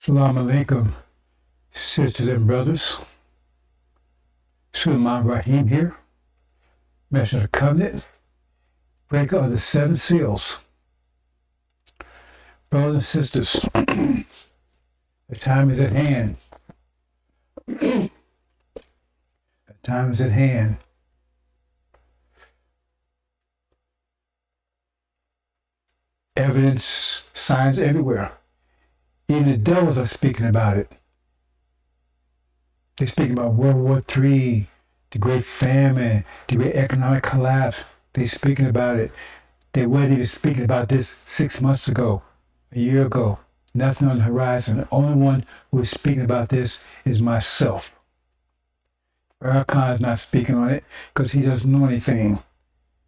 Assalamu alaikum, sisters and brothers. Sulaiman Rahim here, Messenger of the Covenant, breaker of the seven seals. Brothers and sisters, the time is at hand. The time is at hand. Evidence, signs everywhere. Even the devils are speaking about it. They're speaking about World War III, the Great Famine, the Great Economic Collapse. They're speaking about it. They weren't even speaking about this 6 months ago, a year ago. Nothing on the horizon. The only one who is speaking about this is myself. Farrakhan is not speaking on it because he doesn't know anything.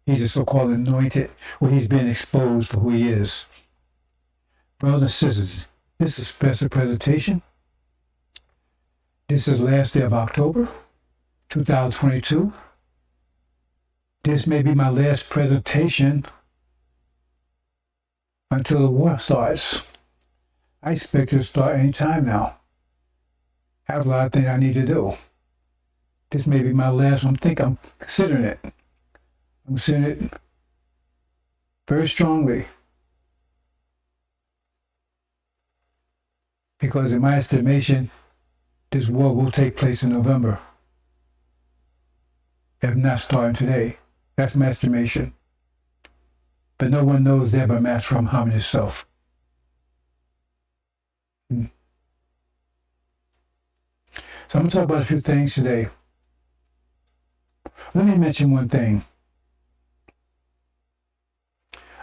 He's a so-called anointed, where he's been exposed for who he is. Brothers and sisters, this is a special presentation. This is the last day of October, 2022. This may be my last presentation until the war starts. I expect it to start any time now. I have a lot of things I need to do. This may be my last one. I'm considering it. I'm considering it very strongly. Because in my estimation, this war will take place in November. If not starting today. That's my estimation. But no one knows that but Master Muhammad himself. So I'm going to talk about a few things today. Let me mention one thing.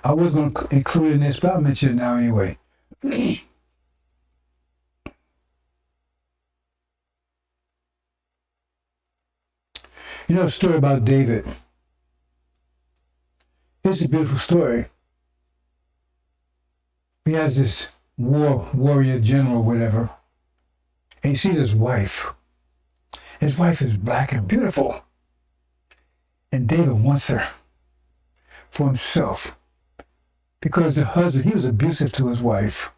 I was going to include in this, but I'll mention it now anyway. You know a story about David. It's a beautiful story. He has this warrior general, whatever, and he sees his wife. His wife is black and beautiful. And David wants her for himself. Because the husband, he was abusive to his wife.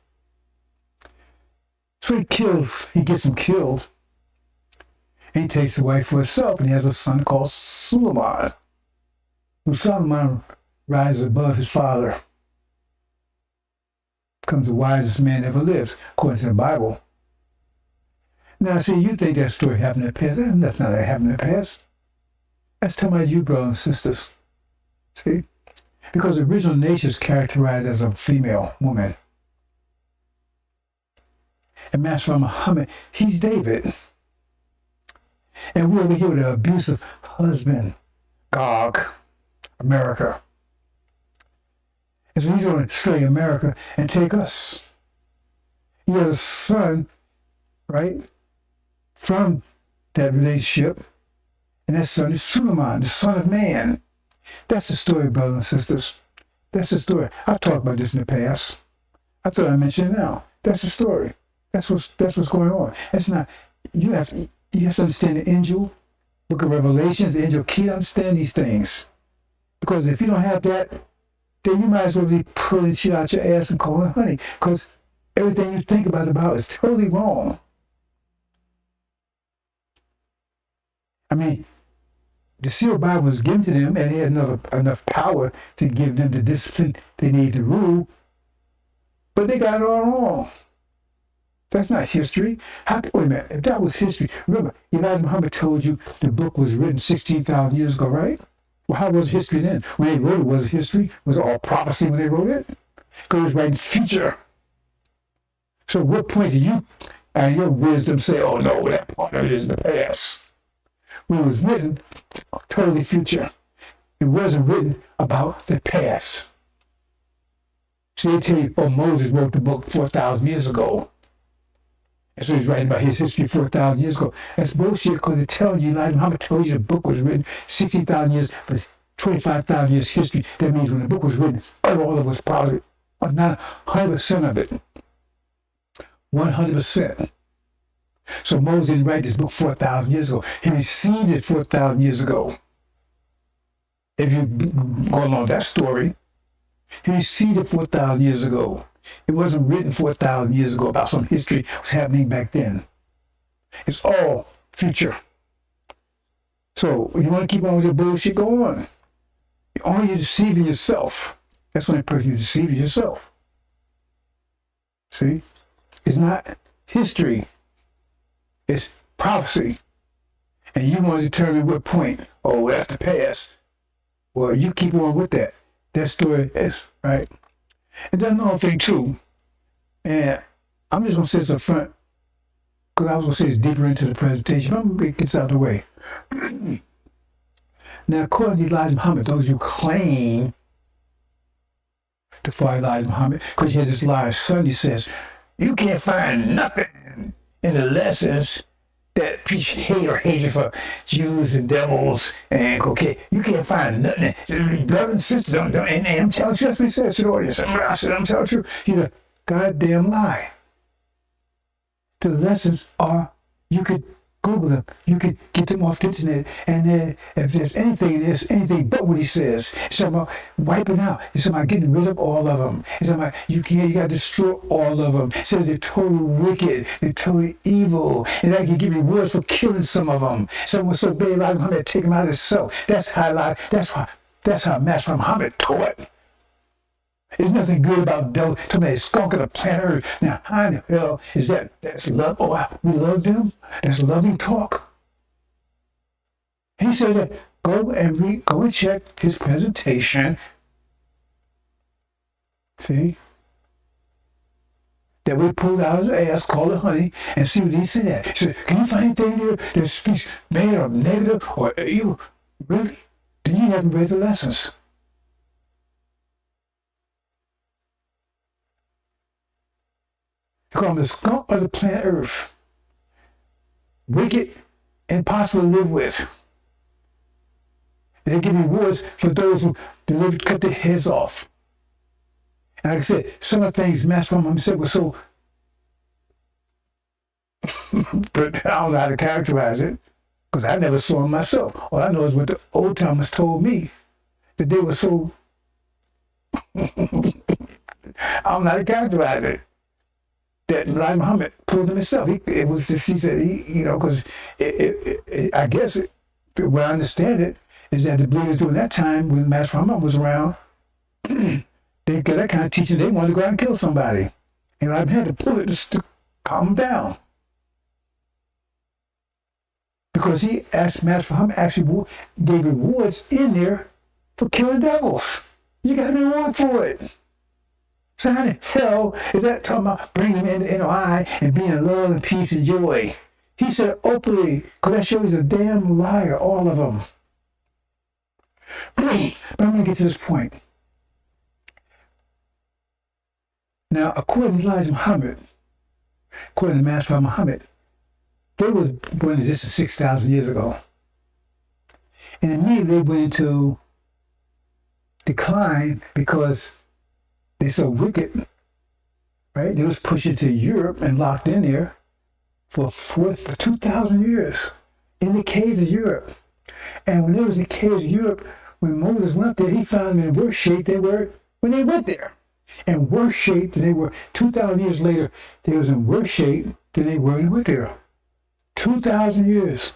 So he gets him killed. And he takes the wife for himself, and he has a son called Suleiman. Who Suleiman rises above his father. Becomes the wisest man ever lived, according to the Bible. Now, see, you think that story happened in the past. There's nothing that happened in the past. That's talking about you, brothers and sisters. See? Because the original nation is characterized as a female woman. And Master Muhammad, he's David. And we're over here with an abusive husband, Gog, America. And so he's going to slay America and take us. He has a son, right, from that relationship. And that son is Suleiman, the son of man. That's the story, brothers and sisters. That's the story. I've talked about this in the past. I thought I mentioned it now. That's the story. That's what's going on. It's not. You have to understand the angel, book of Revelations, the angel key to understand these things. Because if you don't have that, then you might as well be pulling shit out your ass and calling it honey. Because everything you think about is totally wrong. I mean, the sealed Bible was given to them, and they had enough power to give them the discipline they need to rule. But they got it all wrong. That's not history. Wait a minute, if that was history, remember, Elijah Muhammad told you the book was written 16,000 years ago, right? Well, how was history then? When they wrote it, was it history? Was it all prophecy when they wrote it? Because it was writing future. So what point do you and your wisdom say, oh no, that part of it is in the past? When it was written, totally future. It wasn't written about the past. See, they tell you, oh, Moses wrote the book 4,000 years ago. And so he's writing about his history 4,000 years ago. That's bullshit, because it tells you, Elijah Muhammad told you the book was written 16,000 years for 25,000 years history. That means when the book was written, all of us probably was not 100% of it. 100%. So Moses didn't write this book 4,000 years ago. He received it 4,000 years ago. If you go along that story, he received it 4,000 years ago. It wasn't written 4,000 years ago about some history that was happening back then. It's all future. So you want to keep on with your bullshit, go on. You're deceiving yourself. That's the only person you're deceiving yourself. See? It's not history. It's prophecy. And you want to determine what point. Oh, that's the past. Well, you keep on with that. That story is, right? And then another thing, too, and I'm just going to say this up front, because I was going to say it's deeper into the presentation. I'm going to get this out of the way. Now, according to Elijah Muhammad, those who claim to follow Elijah Muhammad, because he has this lie, Sunday says, you can't find nothing in the lessons that preach hate or hatred for Jews and devils and cocaine. You can't find nothing. Brothers and sisters, and I'm telling you, that's what he says to the audience. I'm telling you, he's a goddamn lie. The lessons are, you could Google them. You could get them off the internet. And if there's anything in this, anything but what he says, it's about wiping out. It's about getting rid of all of them. It's about you got to destroy all of them. It says they're totally wicked. They're totally evil. And I can give rewards for killing some of them. Someone so bad like Muhammad, take them out of himself. That's how Master Muhammad taught. There's nothing good about those. Talking about skunk of the planet Earth. Now, how in the hell is that? That's love. Oh, we love them. That's loving talk. He says that go and check his presentation. See, that we pulled out his ass, called it honey, and see what he said. He said, "Can you find anything there that speaks bad or negative or evil?" Really? Then you haven't read the lessons. They call them the skunk of the planet Earth. Wicked, impossible to live with. They give rewards for those who cut their heads off. And like I said, some of the things Master Muhammad said were so, but I don't know how to characterize it, because I never saw them myself. All I know is what the old timers told me, that they were so, I don't know how to characterize it. That Elijah Muhammad pulled him himself. It was just, he said, because I guess the way I understand it is that the believers during that time when Master Muhammad was around, they got that kind of teaching. They wanted to go out and kill somebody. And Elijah had to pull it just to calm them down. Because he asked Master Muhammad actually gave rewards in there for killing devils. You got to be rewarded for it. So how the hell is that talking about bringing them into NOI and being in love and peace and joy? He said openly, because that shows he's a damn liar, all of them. But I'm going to get to this point. Now, according to Elijah Muhammad, according to Master Muhammad, they was born in existence 6,000 years ago. And immediately they went into decline because they're so wicked, right? They was pushed into Europe and locked in there for 2,000 years in the caves of Europe. And when they was in the caves of Europe, when Moses went up there, he found them in worse shape they were when they went there. And worse shape than they were 2,000 years later. They was in worse shape than they were when they went there. 2,000 years.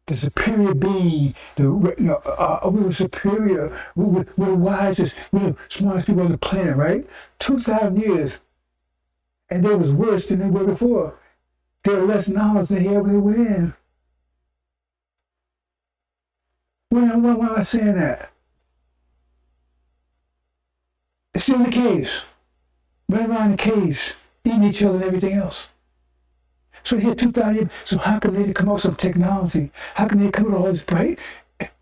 The superior being, we were superior, we were the wisest, we were the smartest people on the planet, right? 2,000 years. And they was worse than they were before. They had less knowledge than they had when they went in. Why am I saying that? It's still in the caves. Right around the caves, eating each other and everything else. So they had 2,000 years. So how can they come up with some technology? How can they come up with all this bright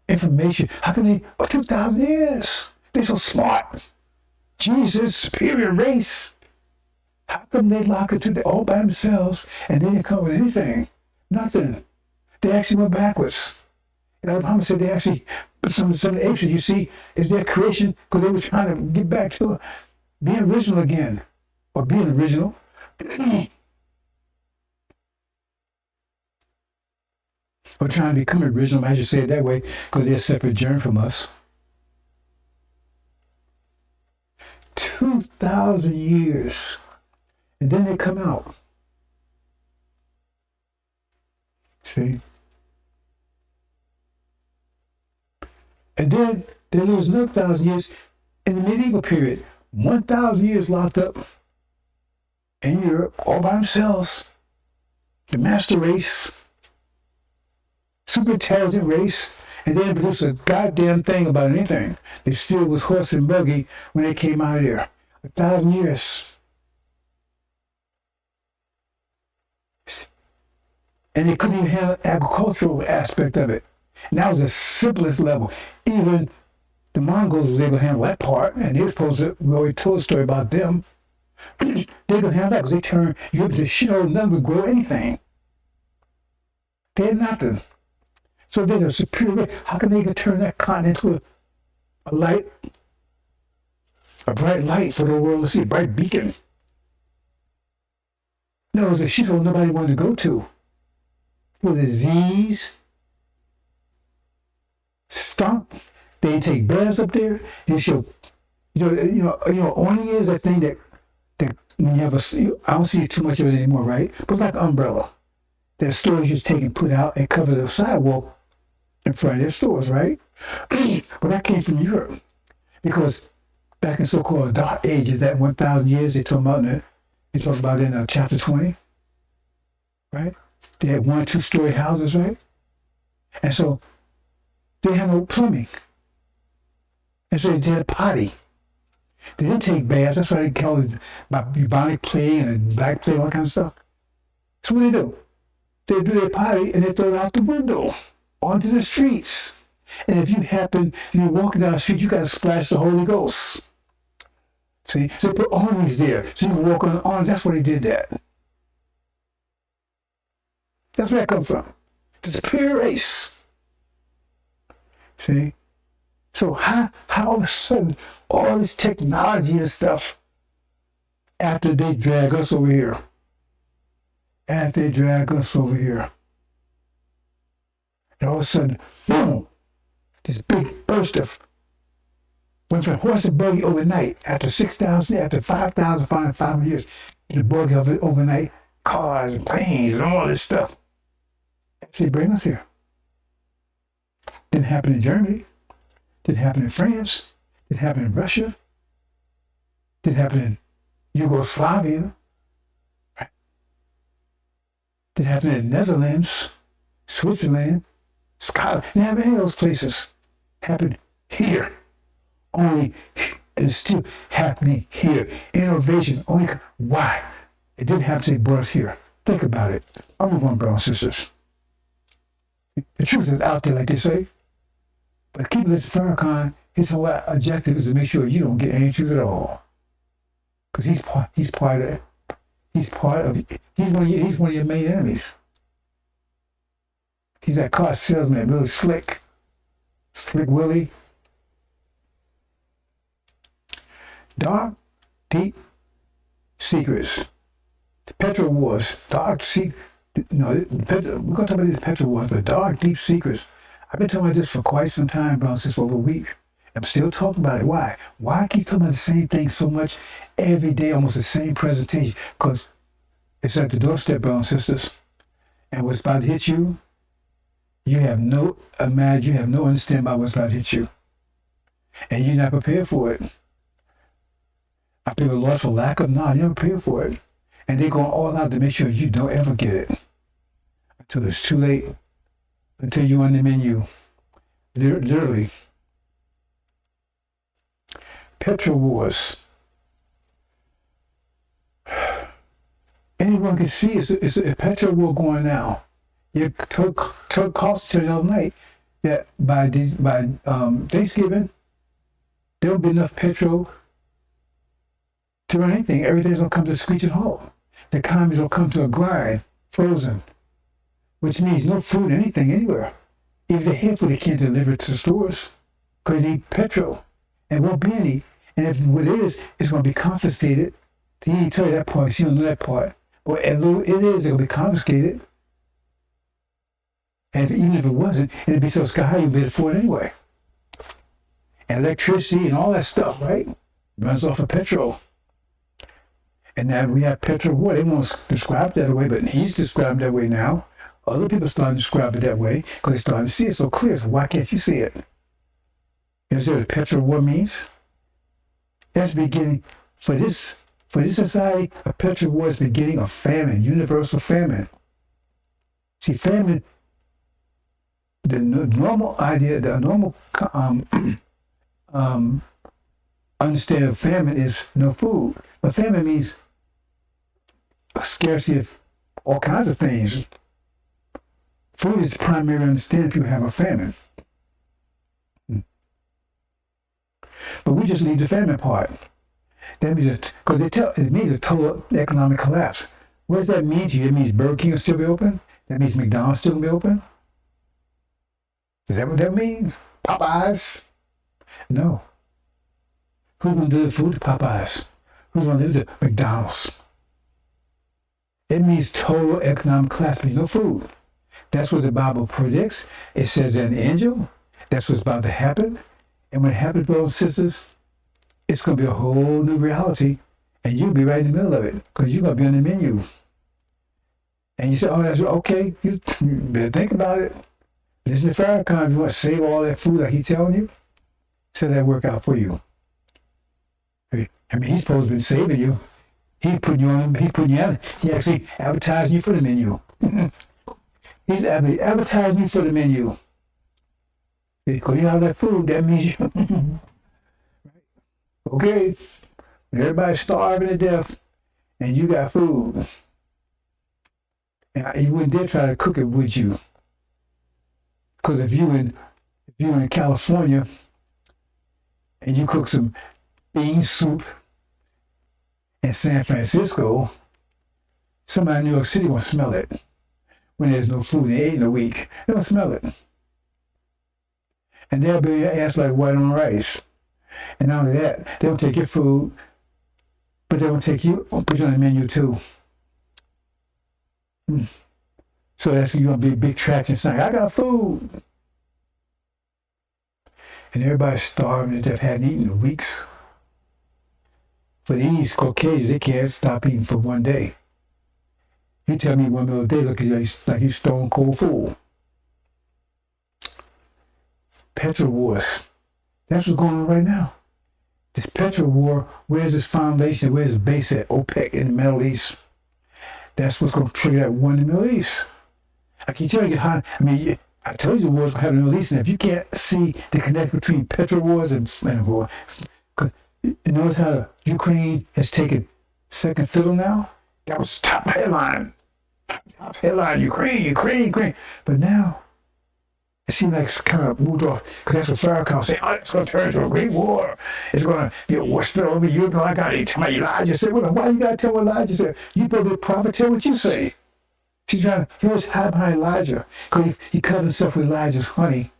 information? How can they, 2,000 years? They're so smart. Jesus, superior race. How come they lock it all by themselves and they didn't come up with anything? Nothing. They actually went backwards. And Muhammad said they actually, some of the apes that you see is their creation because they were trying to get back to being original again. Or being original. Or trying to become original, I should say it that way, because they're a separate germ from us. 2,000 1,000 years. And then they come out. See? And then they lose another 1,000 years in the medieval period. 1,000 years locked up in Europe all by themselves. The master race, super intelligent race, and they didn't produce a goddamn thing about anything. They still was horse and buggy when they came out of there. 1,000 years. And they couldn't even handle the agricultural aspect of it. And that was the simplest level. Even the Mongols was able to handle that part, and they were supposed to, we already told a story about them. They couldn't handle that because they turned Europe to shit hole, none would grow anything. They had nothing. So they're a superior race. How can they turn that continent into a light, a bright light for the world to see, a bright beacon? No, it was a shithole nobody wanted to go to. For the disease, stunk. They take baths up there. They show, awning is that thing that when you have I don't see too much of it anymore, right? But it's like an umbrella that stores just take and put out and cover the sidewalk in front of their stores, right? But that came from Europe because back in so-called dark ages, that 1,000 years they talk about in chapter 20, right? They had 1- or 2-story houses, right? And so they had no plumbing. And so they did a potty. They didn't take baths. That's why they call it bubonic plague and black plague, all that kind of stuff. So what do? They do their potty and they throw it out the window onto the streets. And if you're walking down the street, you got to splash the Holy Ghost. See? So they put awnings there. So you can walk on the awnings. That's why they did that. That's where that comes from. It's a pure race. See? So how all of a sudden, all this technology and stuff, after they drag us over here, and all of a sudden, boom, this big burst of, went from horse and buggy overnight, after 5,500 years, the buggy of it overnight, cars and planes and all this stuff. They bring us here. Didn't happen in Germany. Didn't happen in France. Didn't happen in Russia. Didn't happen in Yugoslavia. Right? Didn't happen in the Netherlands, Switzerland, Scotland. Didn't happen in any of those places. Happened here. Only, and it's still happening here. Innovation. Only, why? It didn't happen to they brought us here. Think about it. I'll move on, brothers and sisters. The truth is out there, like they say. But keeping this Farrakhan, his whole objective is to make sure you don't get any truth at all. Because he's one of your main enemies. He's that car salesman, really Slick Willie. Dark, deep secrets. The petrol wars, dark secrets. We're going to talk about these petrol wars, but dark, deep secrets. I've been talking about this for quite some time, bro, since over a week. I'm still talking about it. Why? Why I keep talking about the same thing so much every day, almost the same presentation? Because it's at the doorstep, brothers and sisters. And what's about to hit you, you have no understanding about what's about to hit you. And you're not prepared for it. I feel the Lord for lack of knowledge, you're not prepared for it. And they're going all out to make sure you don't ever get it. Until it's too late. Until you're on the menu. Literally. Petrol wars. Anyone can see it's a petrol war going now. Your truck costs you the other night that by Thanksgiving, there won't be enough petrol to run anything. Everything's going to come to a screeching halt. The economy's going to come to a grind, frozen, which means no food, anything, anywhere. If they have food, they can't deliver it to the stores because they need petrol. And won't be any. And if what it is, it's going to be confiscated. He didn't tell you that part, so you don't know that part. But it is, it'll be confiscated. And even if it wasn't, it'd be so sky high you'd be able to afford it anyway. And electricity and all that stuff, right? Runs off of petrol. And now we have petrol war. They won't describe it that way, but he's described that way now. Other people starting to describe it that way because they're starting to see it so clear. So why can't you see it? You see what petrol war means? That's the beginning for this society. A petrol war is the beginning of famine, universal famine. See, famine. The normal idea, the normal understanding of famine is no food. But famine means a scarcity of all kinds of things. Food is the primary understanding people have of famine. But we just leave the famine part. That means because it means a total economic collapse. What does that mean to you? It means Burger King will still be open? That means McDonald's still be open? Is that what that means? Popeyes? No. Who's going to deliver food to Popeyes? Who's going to deliver to McDonald's? It means total economic collapse. It means no food. That's what the Bible predicts. It says in the angel, that's what's about to happen. And when it happens, brothers and sisters, it's going to be a whole new reality. And you'll be right in the middle of it because you're going to be on the menu. And you say, oh, that's okay. You better think about it. Listen to Farrakhan. If you want to save all that food like he's telling you, so that work out for you. I mean, he's supposed to be saving you. He's putting you on. He's putting you out. He actually advertising you for the menu. He's advertising you for the menu. Because you have that food, that means you. Okay, everybody's starving to death, and you got food. And you wouldn't dare try to cook it, would you? Because if you're in California and you cook some bean soup in San Francisco, somebody in New York City won't smell it. When there's no food, they ate in a week, they don't smell it. And they'll be your ass like white on rice. And not only that, they don't take your food, but they won't take you, put you on the menu too. So that's going to be a big traction sign. I got food. And everybody's starving to death, hadn't eaten in weeks. For these Caucasians, they can't stop eating for one day. You tell me 1 meal a day, look at you like you stone cold fool. Petrol wars. That's what's going on right now. This petrol war, where's this foundation? Where's this base at? OPEC in the Middle East. That's what's going to trigger that war in the Middle East. I keep telling you how, I told you the war's going to happen in the Middle East, and if you can't see the connection between petrol wars and war, because you notice how Ukraine has taken second fiddle now? That was top headline. Top headline, Ukraine. But now, it seems like it's kind of moved off, because that's what Farrakhan said, oh, it's going to turn into a great war. It's going to be a war spread over Europe. I got to tell my Elijah said, well, why you got to tell what Elijah said? You better be a prophet, tell what you say. He was hiding behind Elijah, because he covered himself with Elijah's honey,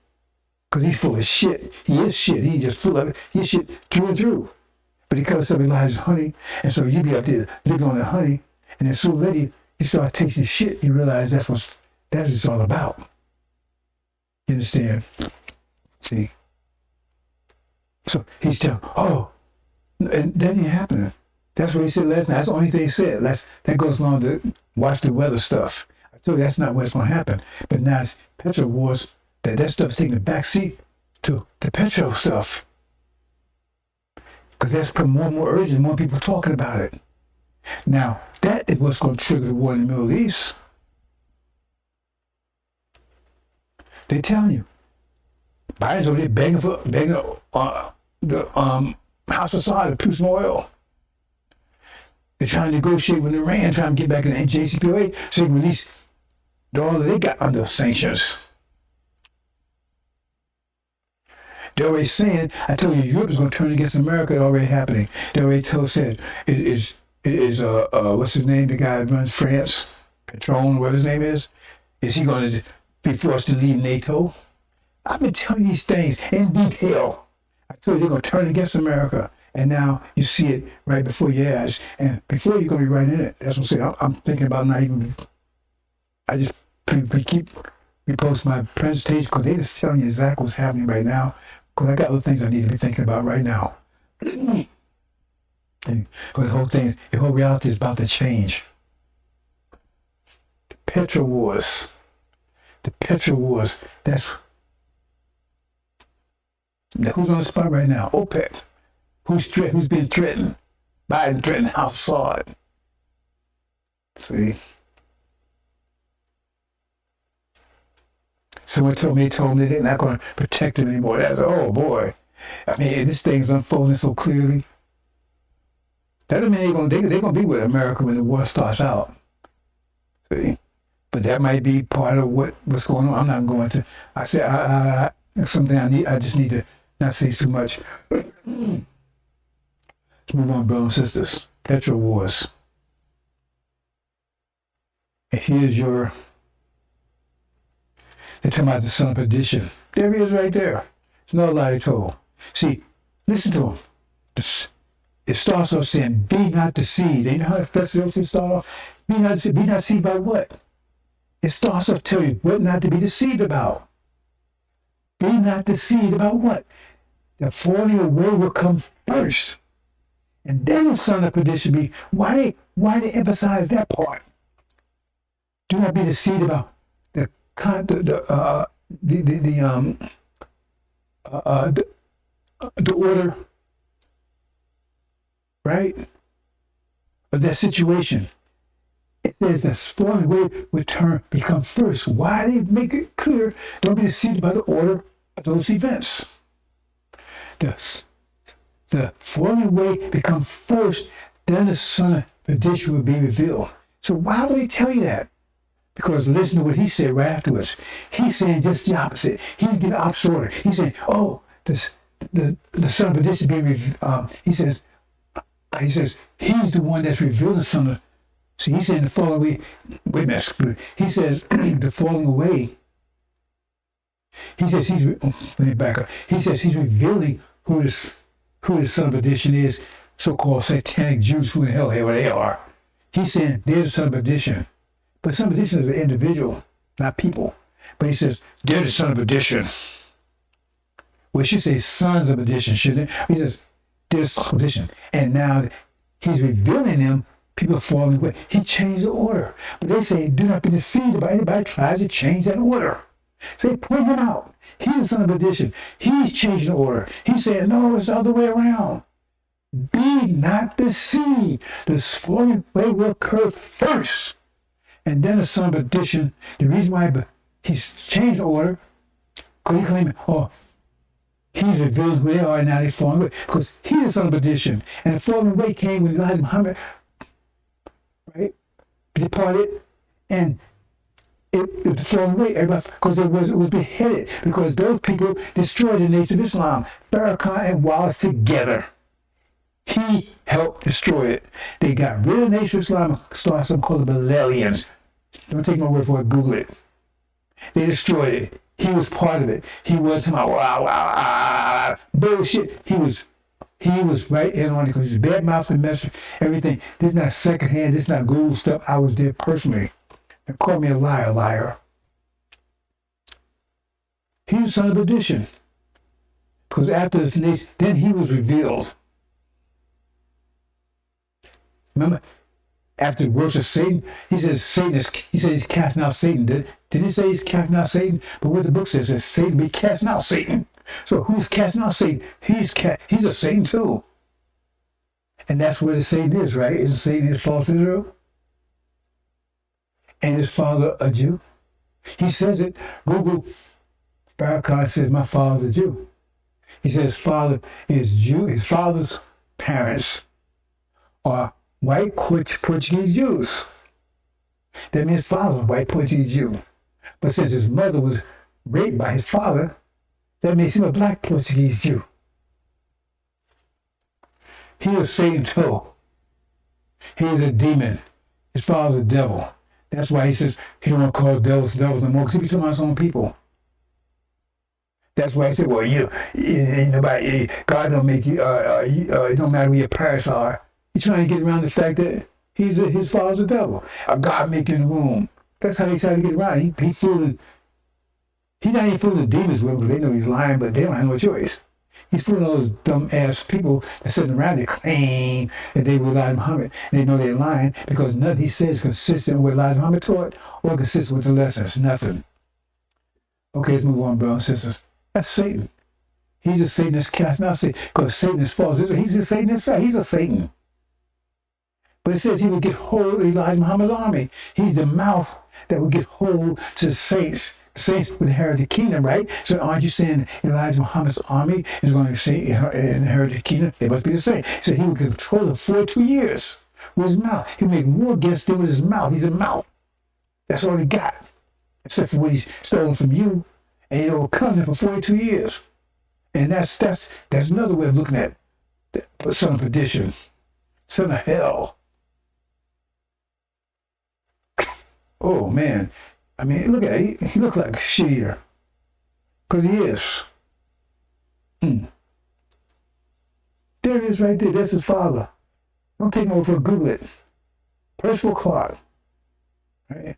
because he's full of shit. He is shit. He's just full of it. He's shit through and through. But he covered himself with Elijah's honey, and so you be up there living on the honey, and then so ready, you start tasting shit, you realize that's what it's all about. You understand? See? So he's telling, and that ain't happening. That's what he said last night. That's the only thing he said. That goes along to watch the weather stuff. I told you that's not what's going to happen. But now it's petrol wars, that stuff is taking a back seat to the petrol stuff. Because that's more and more urgent, more people talking about it. Now, that is what's going to trigger the war in the Middle East. They're telling you. Biden's over there begging the House of Saud to produce more oil. They're trying to negotiate with Iran, trying to get back in the JCPOA so they can release the oil that they got under sanctions. They're already saying, I told you, Europe is going to turn against America. It's already happening. They already said, it is what's his name, the guy that runs France, Patron, whatever his name is he going to be forced to leave NATO? I've been telling you these things in detail. I told you they're going to turn against America. And now you see it right before your eyes. And before you're going to be right in it. That's what I'm saying. I'm thinking about not even, I just keep repost my presentation because they're just telling you exactly what's happening right now. Because I got other things I need to be thinking about right now. Because the whole reality is about to change. The petrol wars, that's who's on the spot right now? OPEC. Who's being threatened? Biden threatened House Assad. See? Someone told me they're not going to protect him anymore. That's, oh boy. I mean, this thing's unfolding so clearly. That doesn't mean they're going to be with America when the war starts out. See? But that might be part of what's going on. I'm not going to. I said, something I just need to not say too much. Let's move on, brothers and sisters. Petrol wars. And here's they're talking about the son of perdition. There he is right there. It's no lie told. See, listen to him. It starts off saying, be not deceived. You know how the start off? Be not deceived by what? It starts off telling you what not to be deceived about. Be not deceived about what? The falling away will come first. And then the son of perdition be, why they emphasize that part? Do not be deceived about the order, right? Of that situation. It says the falling away will become first. Why they make it clear? Don't be deceived by the order of those events. The falling away become first, then the son of perdition will be revealed. So why would he tell you that? Because listen to what he said right afterwards. He's saying just the opposite. He's getting the opposite order. He's saying, oh, the son of perdition being revealed. He says he's the one that's revealing the son of. See, he's saying the falling away. Wait a minute. He says the falling away. He says let me back up. He says he's revealing who the son of perdition is, so-called satanic Jews, who in the hell they are. He's saying they're the son of perdition. But son of perdition is an individual, not people. But he says, they're the son of perdition. Well, it should say sons of perdition, shouldn't it? He says, they're the son of perdition. And now he's revealing them, people are falling away. He changed the order. But they say, do not be deceived by anybody who tries to change that order. So they point him out. He's the son of perdition. He's changing the order. He's saying, no, it's the other way around. Be not deceived. The falling away will occur first. And then the son of perdition, the reason why he's changed the order, because he claimed, he's revealed who they are and now they're falling away. Because he's the son of perdition. And the falling away came when Elijah Muhammad, right, departed, and it was falling away, everybody, because it was beheaded, because those people destroyed the nation of Islam. Farrakhan and Wallace together. He helped destroy it. They got rid of the nation of Islam, started something called the Balalians. Don't take my word for it, Google it. They destroyed it. He was part of it. He was talking about bullshit. He was right in on it because he was bad mouth and mess, everything. This is not secondhand. This is not Google stuff. I was there personally. And call me a liar. He's the son of perdition. Because after the nation, then he was revealed. Remember, after the works of Satan, he says he's casting out Satan. Didn't he say he's casting out Satan? But what the book says is Satan be casting out Satan. So who's casting out Satan? He's a Satan too. And that's where the Satan is, right? Isn't Satan his false Israel? And his father a Jew? He says it. Google, Farrakhan says, my father's a Jew. He says father is Jew. His father's parents are white Portuguese Jews. That means his father's a white Portuguese Jew. But since his mother was raped by his father, that makes him a black Portuguese Jew. He was Satan too. He was a demon. His father's a devil. That's why he says he don't want to call devils no more, because he be talking about his own people. That's why he said, well, nobody, God don't make you, it don't matter who your parents are. He's trying to get around the fact that his father's a devil. A God making the womb. That's how he's trying to get around. He's not even fooling the demons with him because they know he's lying, but they don't have no choice. He's full of those dumb ass people that sitting around there claim that they were Elijah Muhammad. And they know they're lying because nothing he says is consistent with what Elijah Muhammad taught or consistent with the lessons. Nothing. Okay, let's move on, brothers and sisters. That's Satan. He's a Satanist cast out Satan because Satan is false. He's a Satanist. He's a Satan. But it says he would get hold of Elijah Muhammad's army. He's the mouth that would get hold to the saints. Saints would inherit the kingdom, right? So aren't you saying Elijah Muhammad's army is going to inherit the kingdom? They must be the same. So he would control it for 2 years with his mouth. He would make war against it with his mouth. He's a mouth. That's all he got. Except for what he's stolen from you. And he'll come there for 42 years. And that's another way of looking at the son of perdition, son of hell. Oh man, I mean, look at it. He looks like a shit-eater, because he is. There it is right there. That's his father. Don't take him over for Google it. Percival Clark. Right?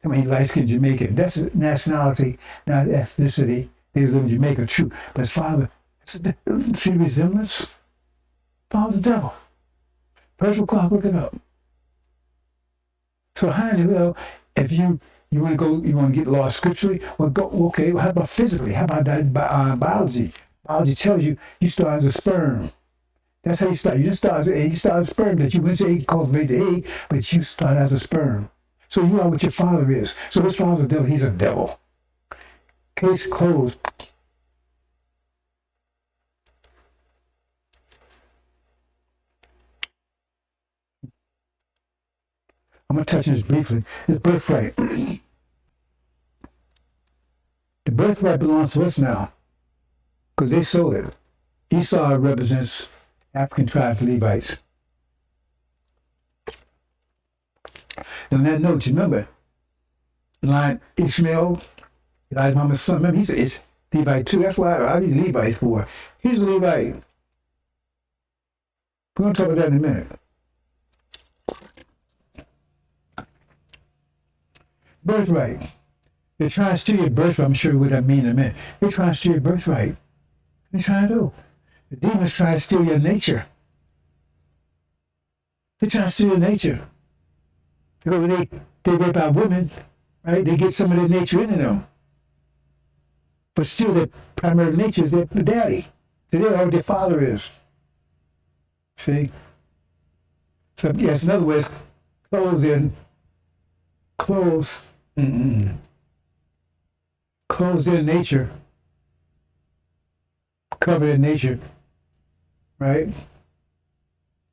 I mean, he's light-skinned Jamaican. That's his nationality, not ethnicity. They live in Jamaica, true. But his father, see the resemblance? Father's the devil. Percival Clark, look it up. So how in the hell, if you want to get lost scripturally, well, go, okay, well, how about physically? How about that, biology? Biology tells you start as a sperm. That's how you start. You didn't start as an egg, you start as a sperm. That you went to egg, cultivate the egg, but you start as a sperm. So you are what your father is. So his father's a devil, he's a devil. Case closed. I'm going to touch on this briefly. It's birthright. The birthright belongs to us now because they sold it. Esau represents African tribes, Levites. On that note, you remember, line Ishmael, Elijah Muhammad's son, remember, he said it's Levite too. That's why all these Levites for. He's a Levite. We're going to talk about that in a minute. Birthright. They're trying to steal your birthright. I'm sure what that means in a minute. They're trying to steal your birthright. What are they trying to do? The demons trying to steal your nature. They're trying to steal your nature. Because when they rape out women, right, they get some of their nature into them. But still, their primary nature is their daddy. They know what their father is. See? So, yes, in other words, clothes their nature, cover their nature, right?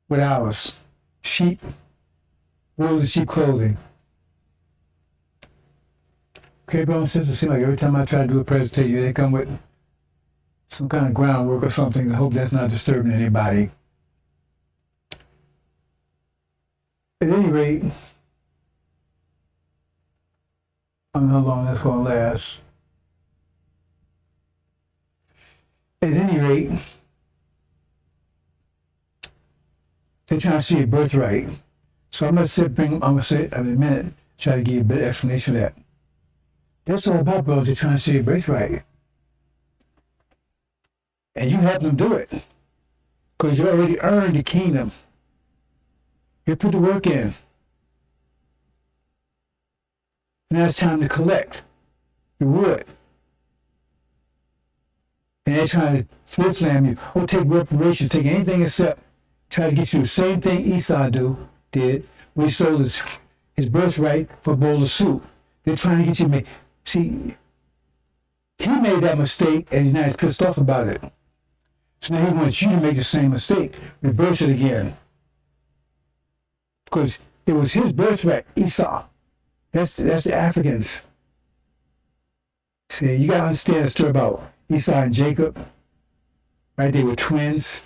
With ours. Sheep, wolves and sheep clothing. Okay, brothers and sisters, it seems like every time I try to do a presentation, they come with some kind of groundwork or something. I hope that's not disturbing anybody. At any rate, I don't know how long that's going to last. At any rate, they're trying to see a birthright. So I'm going to say in a minute, try to give you a bit of explanation of that. That's all about, brothers. They're trying to see a birthright. And you help them do it. Because you already earned the kingdom. You put the work in. Now it's time to collect the wood. And they're trying to flip-flam you. Or take reparations, take anything except try to get you the same thing Esau did when he sold his birthright for a bowl of soup. They're trying to get you to make. See, he made that mistake and he's now pissed off about it. So now he wants you to make the same mistake, reverse it again. Because it was his birthright, Esau. That's the Africans. See, you got to understand the story about Esau and Jacob. Right? They were twins.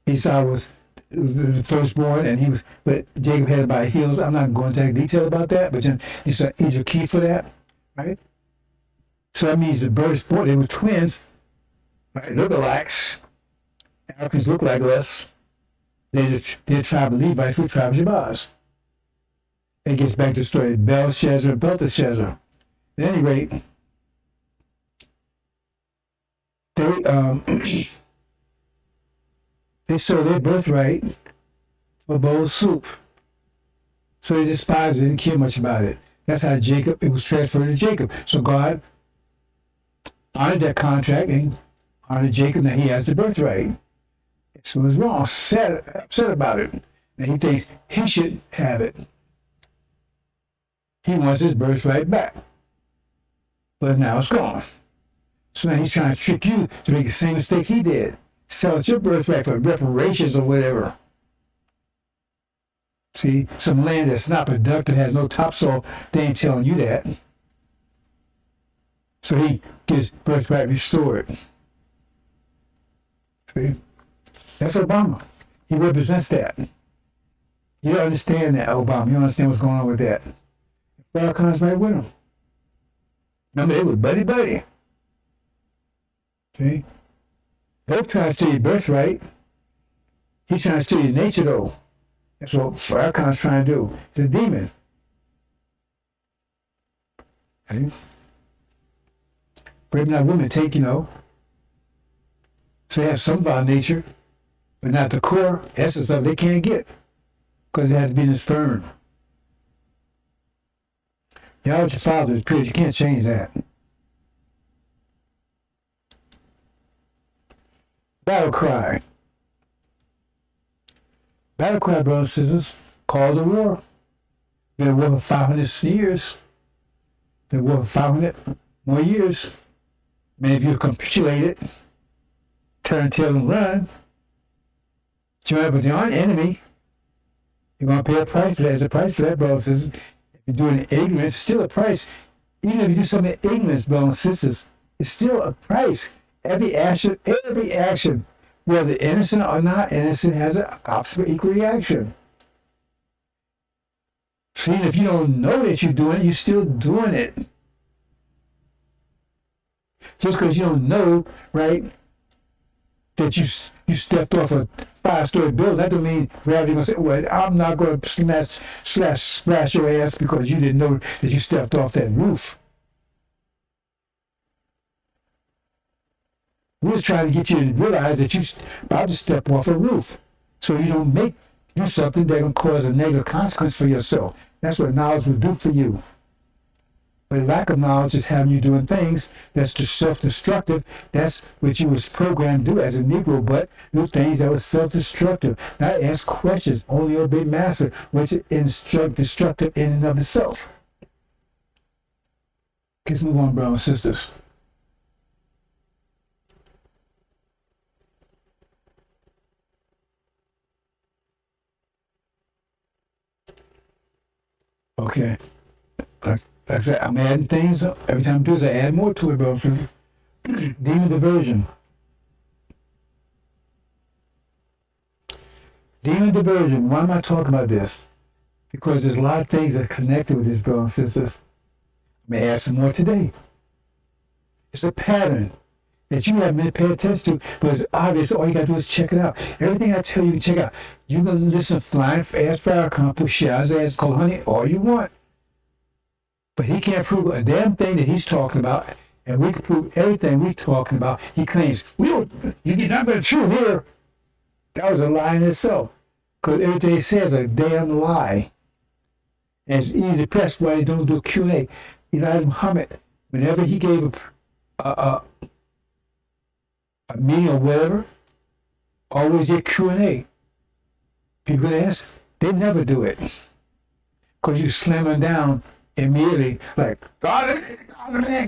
Esau was the firstborn, but Jacob had it by heels. I'm not going into detail about that, but it's an either key for that, right? So that means the firstborn, they were twins, right? Lookalikes. Africans look like us. They're tribe of Levites, we're tribe of Shabazz. It gets back to the story of Belshazzar and Belteshazzar. At any rate, they they sold their birthright for a bowl of soup. So they despised it, didn't care much about it. That's how it was transferred to Jacob. So God honored that contract and honored Jacob that he has the birthright. So it was wrong, upset about it. And he thinks he should have it. He wants his birthright back. But now it's gone. So now he's trying to trick you to make the same mistake he did. Sell your birthright for reparations or whatever. See, some land that's not productive, has no topsoil, they ain't telling you that. So he gets birthright restored. See? That's Obama. He represents that. You don't understand that, Obama. You don't understand what's going on with that. Farrakhan's right with him. Remember, they were buddy-buddy. See? Both trying to steal your birthright. He's trying to steal your nature, though. That's what Farrakhan's trying to do. He's a demon. Okay? But not women take, so they have some of our nature, but not the core essence of it they can't get. Because it had to be in the sperm. Y'all with your father is pure. You can't change that. Battle cry. Battle cry, brothers and sisters. Call the war. Been a war for 500 years. Been a war for 500 more years. Many of you capitulate it. Turn tail and run. Join up with your own enemy. You're going to pay a price for that. There's a price for that, brothers and sisters. If you're doing it in ignorance, it's still a price. Even if you do something in ignorance, brothers and sisters, it's still a price. Every action, whether innocent or not innocent, has an opposite equal reaction. See, if you don't know that you're doing it, you're still doing it. Just because you don't know, right, that you stepped off a 5-story building, that don't mean gravity gonna say, well, I'm not gonna splash your ass because you didn't know that you stepped off that roof. We're just trying to get you to realize that you're about to step off a roof, so you don't do something that can cause a negative consequence for yourself. That's what knowledge will do for you. But lack of knowledge is having you doing things that's self-destructive. That's what you was programmed to do as a Negro, but do things that were self-destructive. Not ask questions, only obey master, which is destructive in and of itself. Let's move on, brothers and sisters. Okay. Like I said, I'm adding things. Every time I do this, I add more to it, bro. Demon diversion. Demon diversion. Why am I talking about this? Because there's a lot of things that are connected with this, brothers and sisters. I may add some more today. It's a pattern that you haven't been paying attention to, but it's obvious. All you got to do is check it out. Everything I tell you, you can check out. You can listen flying fast, Farrakhan, push Shah's ass, call honey, all you want. But he can't prove a damn thing that he's talking about, and we can prove everything we're talking about. He claims, you get nothing but the truth here. That was a lie in itself, because everything he says is a damn lie. And it's easy to press why they don't do a Q&A. Elijah Muhammad, whenever he gave a meeting or whatever, always get Q&A. People can ask, they never do it. Because you slam them down immediately, like, God's a man,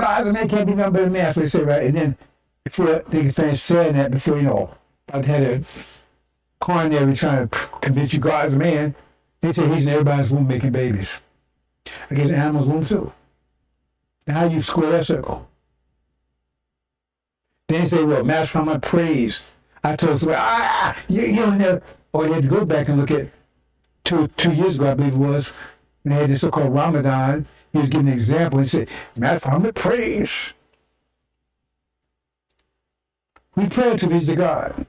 can't be nothing but a man. That's what they say, right? And then before they can finish saying that, before, I'd had a coronary trying to convince you God's a man, they say he's in everybody's womb making babies. I guess the animal's womb too. And how do you square that circle? Then they say, well, Master Muhammad prays. I told someone, you don't have, or you had to go back and look at two years ago, I believe it was, when they had this so-called Ramadan. He was giving an example. He said, Master Muhammad prays. We pray to visit God.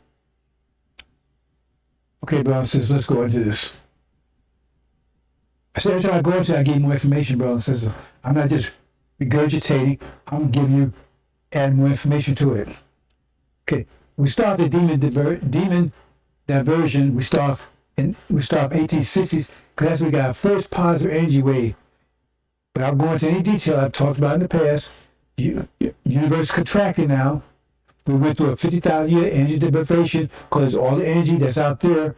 Okay, brothers and sisters, let's go into this. I said every time I go into it, I give you more information, brothers and sisters. I'm not just regurgitating. I'm giving you, add more information to it. Okay, we start the demon diversion. We start 1860s because that's when we got our first positive energy wave. Without going into any detail, I've talked about in the past. Universe is contracting now. We went through a 50,000 year energy deprivation because all the energy that's out there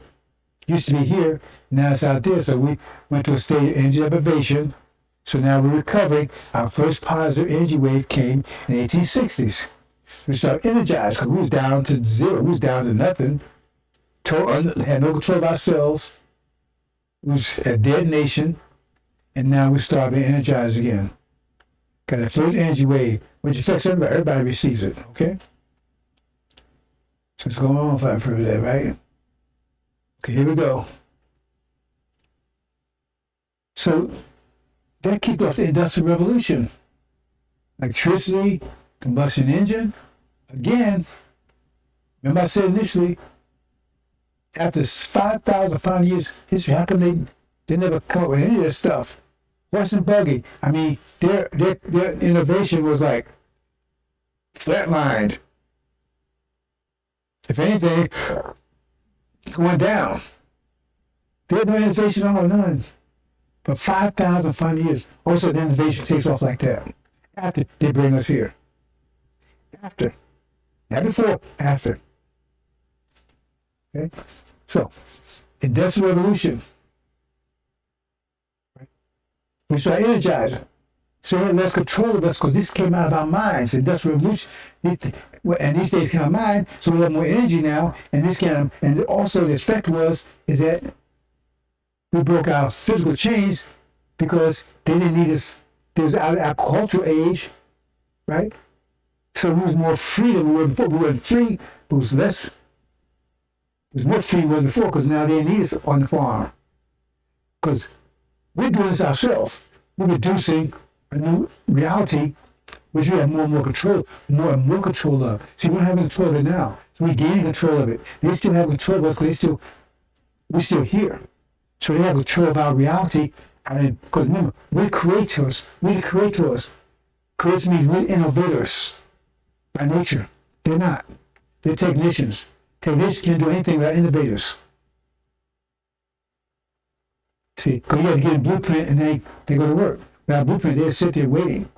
used to be here, now it's out there. So we went to a state of energy deprivation. So now we're recovering. Our first positive energy wave came in the 1860s. We started energized because we was down to zero. We was down to nothing. Had no control of ourselves. We was a dead nation. And now we start being energized again. Got the first energy wave, which affects everybody. Everybody receives it, okay? So it's going on for that, right? Okay, here we go. So that kicked off the Industrial Revolution. Electricity, combustion engine. Again, remember I said initially, after 5,000 years history, how come they never come up with any of this stuff? Horse and buggy. I mean, their innovation was like flatlined. If anything, going down. They had no innovation on none. For 5,000 years, also the innovation takes off like that. After they bring us here. After. Not before, after. Okay? So, Industrial Revolution. We start energizing. So it had less control of us because this came out of our minds. Industrial Revolution. And these days came out of our mind, so we have more energy now. And and also the effect is that we broke our physical chains because they didn't need us. There was our cultural age, right? So we was more free than we were before. We weren't free, but it was less. It was more free than we were before because now they need us on the farm. Because we're doing this ourselves. We're producing a new reality which we have more and more control, more and more control of. See, we're having control of it now. So we're gaining control of it. They still have control of us because we're still here. So they have control of our reality. And because remember, we're the creators. We're the creators. Creators means we're innovators by nature. They're not. They're technicians. Technicians can't do anything without innovators. See, because you have to get a blueprint and they go to work. Without a blueprint, they sit there waiting.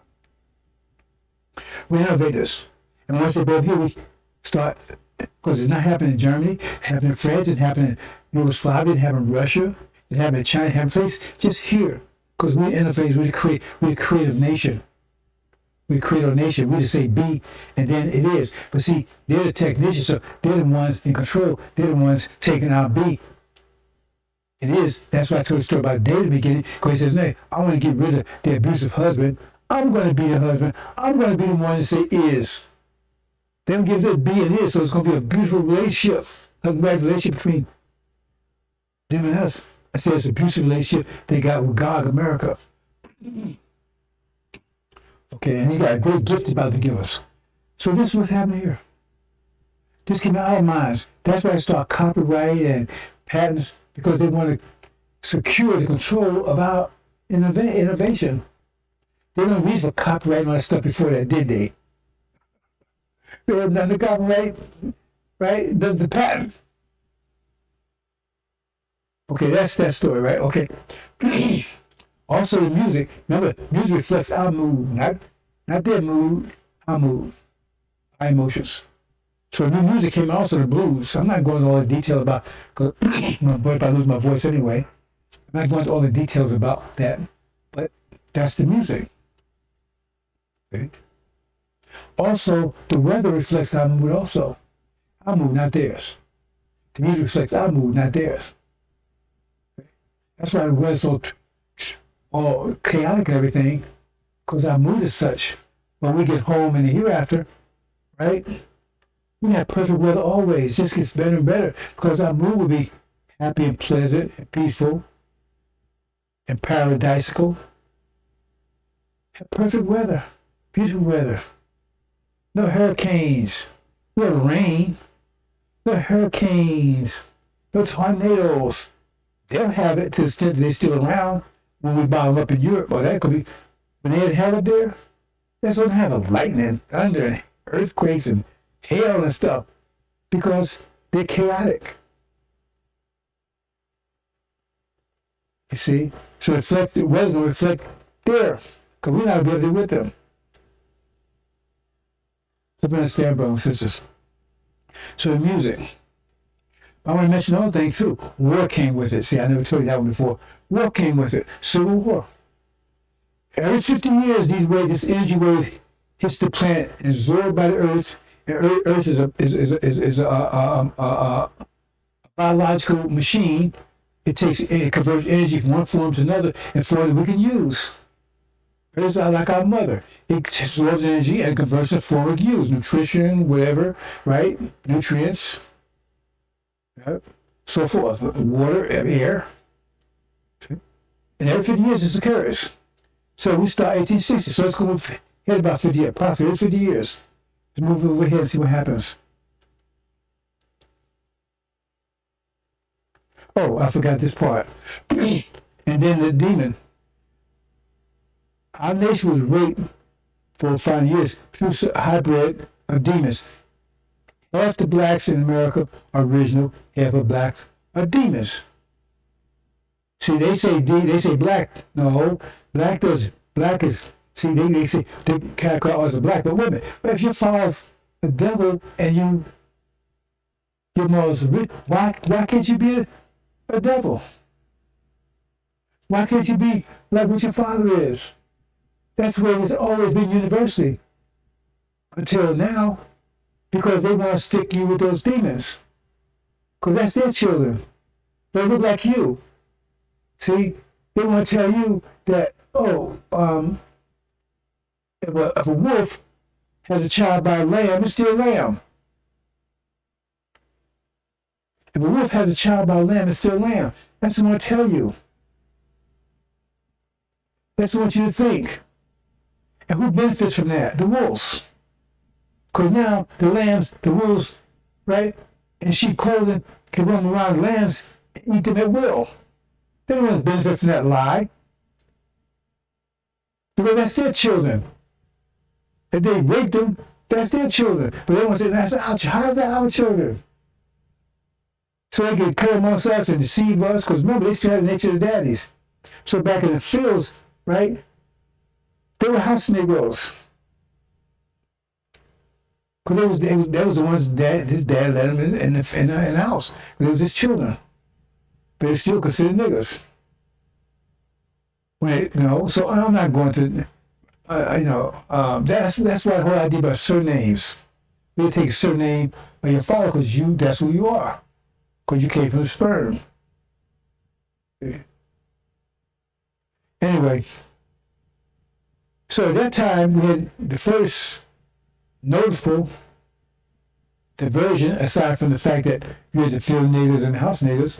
We're innovators. And once they're both here, we start, because it's not happening in Germany, it happened in France, it happened in Yugoslavia, it happened in Russia, it happened in China, it happened in places just here. Because we're innovators, we're a creative nation. We create our nation. We just say be, and then it is. But see, they're the technicians, so they're the ones in control. They're the ones taking our be. It is. That's why I told the story about David in the beginning, because he says, "No, I want to get rid of the abusive husband. I'm going to be the husband. I'm going to be the one to say is." They don't give it be and is, so it's going to be a beautiful relationship, husband-wife relationship between them and us. I said it's a abusive relationship they got with God, America. Okay, and He got a great gift about to give us. So this is what's happening here. This came out of our minds. That's why I start copyright and patents, because they want to secure the control of our innovation. They don't reach for copyright and all that stuff before that, did they? They have nothing to copyright, right? The patent. Okay, that's that story, right? Okay. Also the music. Remember, music reflects our mood, not their mood, our mood, our emotions. So new music came out, also the blues. I'm not going into all the detail about, because I'm going to lose my voice anyway. I'm not going into all the details about that, but that's the music. Okay. Also, the weather reflects our mood also. Our mood, not theirs. The music reflects our mood, not theirs. Okay. That's why the weather's so all chaotic and everything, because our mood is such. When we get home in the hereafter, right? We have perfect weather always. It just gets better and better because our mood will be happy and pleasant and peaceful and paradisical. Have perfect weather, beautiful weather. No hurricanes. We have rain. No hurricanes. No tornadoes. They'll have it to the extent that they're still around when we bottom up in Europe. Or that could be, when they had it there, that's going to have a lightning, thunder, and earthquakes and hell and stuff because they're chaotic. You see? So reflect the weather will reflect there. Because we're not going to be able to with them. Hope you understand, brothers and sisters. So the music. I want to mention another thing too. War came with it. See, I never told you that one before. War came with it. Civil War. Every 50 years, this energy wave hits the planet and is absorbed by the Earth. And Earth is a biological machine. It converts energy from one form to another and form that we can use. It's like our mother. It absorbs energy and converts it form we can use. Nutrition, whatever, right? Nutrients, yep. So forth. Water, air. And every 50 years this occurs. So we start 1860. So let's go ahead about 50 years, approximately 50 years. Let's move over here and see what happens. Oh, I forgot this part. And then the demon. Our nation was raped for 5 years through a hybrid of demons. Half the blacks in America are original, half of blacks are demons. See, they say black. No, black is, see, they say, they characterize us as black, but wait a minute. But if your father's a devil and your mother's rich, why can't you be a devil? Why can't you be like what your father is? That's where it's always been university until now, because they want to stick you with those demons, because that's their children. They look like you. See, they want to tell you that, if a wolf has a child by a lamb, it's still a lamb. If a wolf has a child by a lamb, it's still a lamb. That's what I want to tell you. That's what I want you to think. And who benefits from that? The wolves. Because now the lambs, the wolves, right, in sheep clothing can run around the lambs and eat them at will. They don't want to benefit from that lie. Because that's their children. If they rape them, that's their children. But they want to say, how's that our children? So they can cut amongst us and deceive us, because remember, they still have the nature of the daddies. So back in the fields, right, they were house Negroes. Because they was the ones his dad let him in the house. But it was his children. But they're still considered niggers. So I'm not going to, that's why the whole idea about surnames. You take a surname of your father because that's who you are. Because you came from the sperm. Anyway, so at that time we had the first noticeable diversion, aside from the fact that you had the field niggers and house niggers,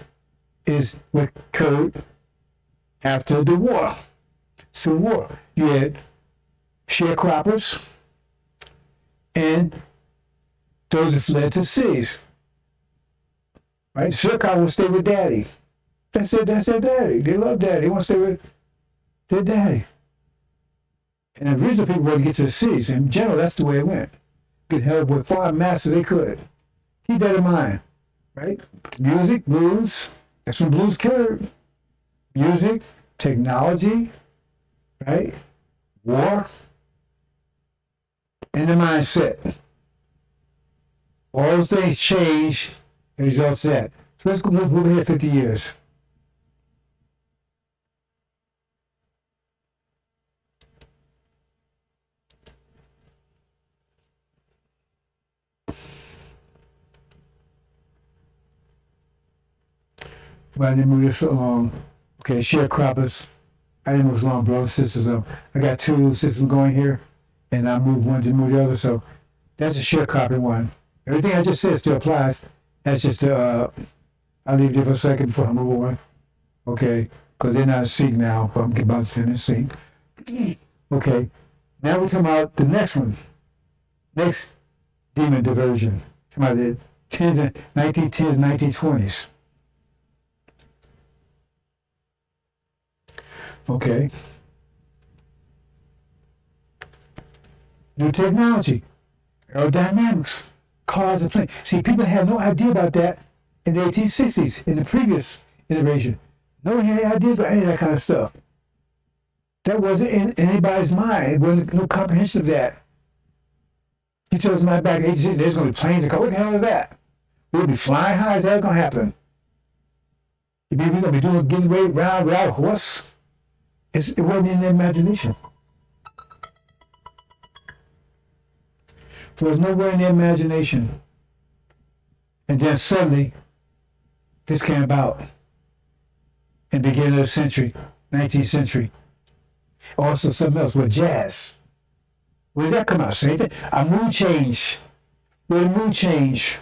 is what occurred after the war, Civil War. You had sharecroppers and those that fled to cities. Right? Sharecroppers will stay with daddy. That's their daddy. They love daddy. They want to stay with their daddy. And the original people wanted to get to the cities. In general, that's the way it went. Get help with far master they could. Keep that in mind. Right? Music, blues. That's when blues occurred. Music, technology, right? War, and the mindset. All those things change as a result of that. So let's go move ahead 50 years. But I didn't move this along. Okay, sharecroppers. I didn't move this along, brothers, sisters. I got two systems going here, and I move one to move the other. So that's a sharecropping one. Everything I just said still applies. That's just I'll leave it for a second before I move on. Okay, because they're not in sync now, but I'm about to finish sync. Okay, now we're talking about the next one. Next demon diversion. Talking about the 1910s, 1920s. Okay. New technology, aerodynamics, cars and planes. See, people had no idea about that in the 1860s, in the previous iteration. No one had any ideas about any of that kind of stuff. That wasn't in anybody's mind. There wasn't no comprehension of that. You tell somebody back in 1860, there's going to be planes and cars. What the hell is that? We'll be flying high. Is that going to happen? You mean we're going to be getting ready around without a horse? It wasn't in their imagination. There was nowhere in their imagination. And then suddenly, this came about in the beginning of the century, 19th century. Also something else with jazz. Where did that come out? Same thing. A mood change. Where did the mood change?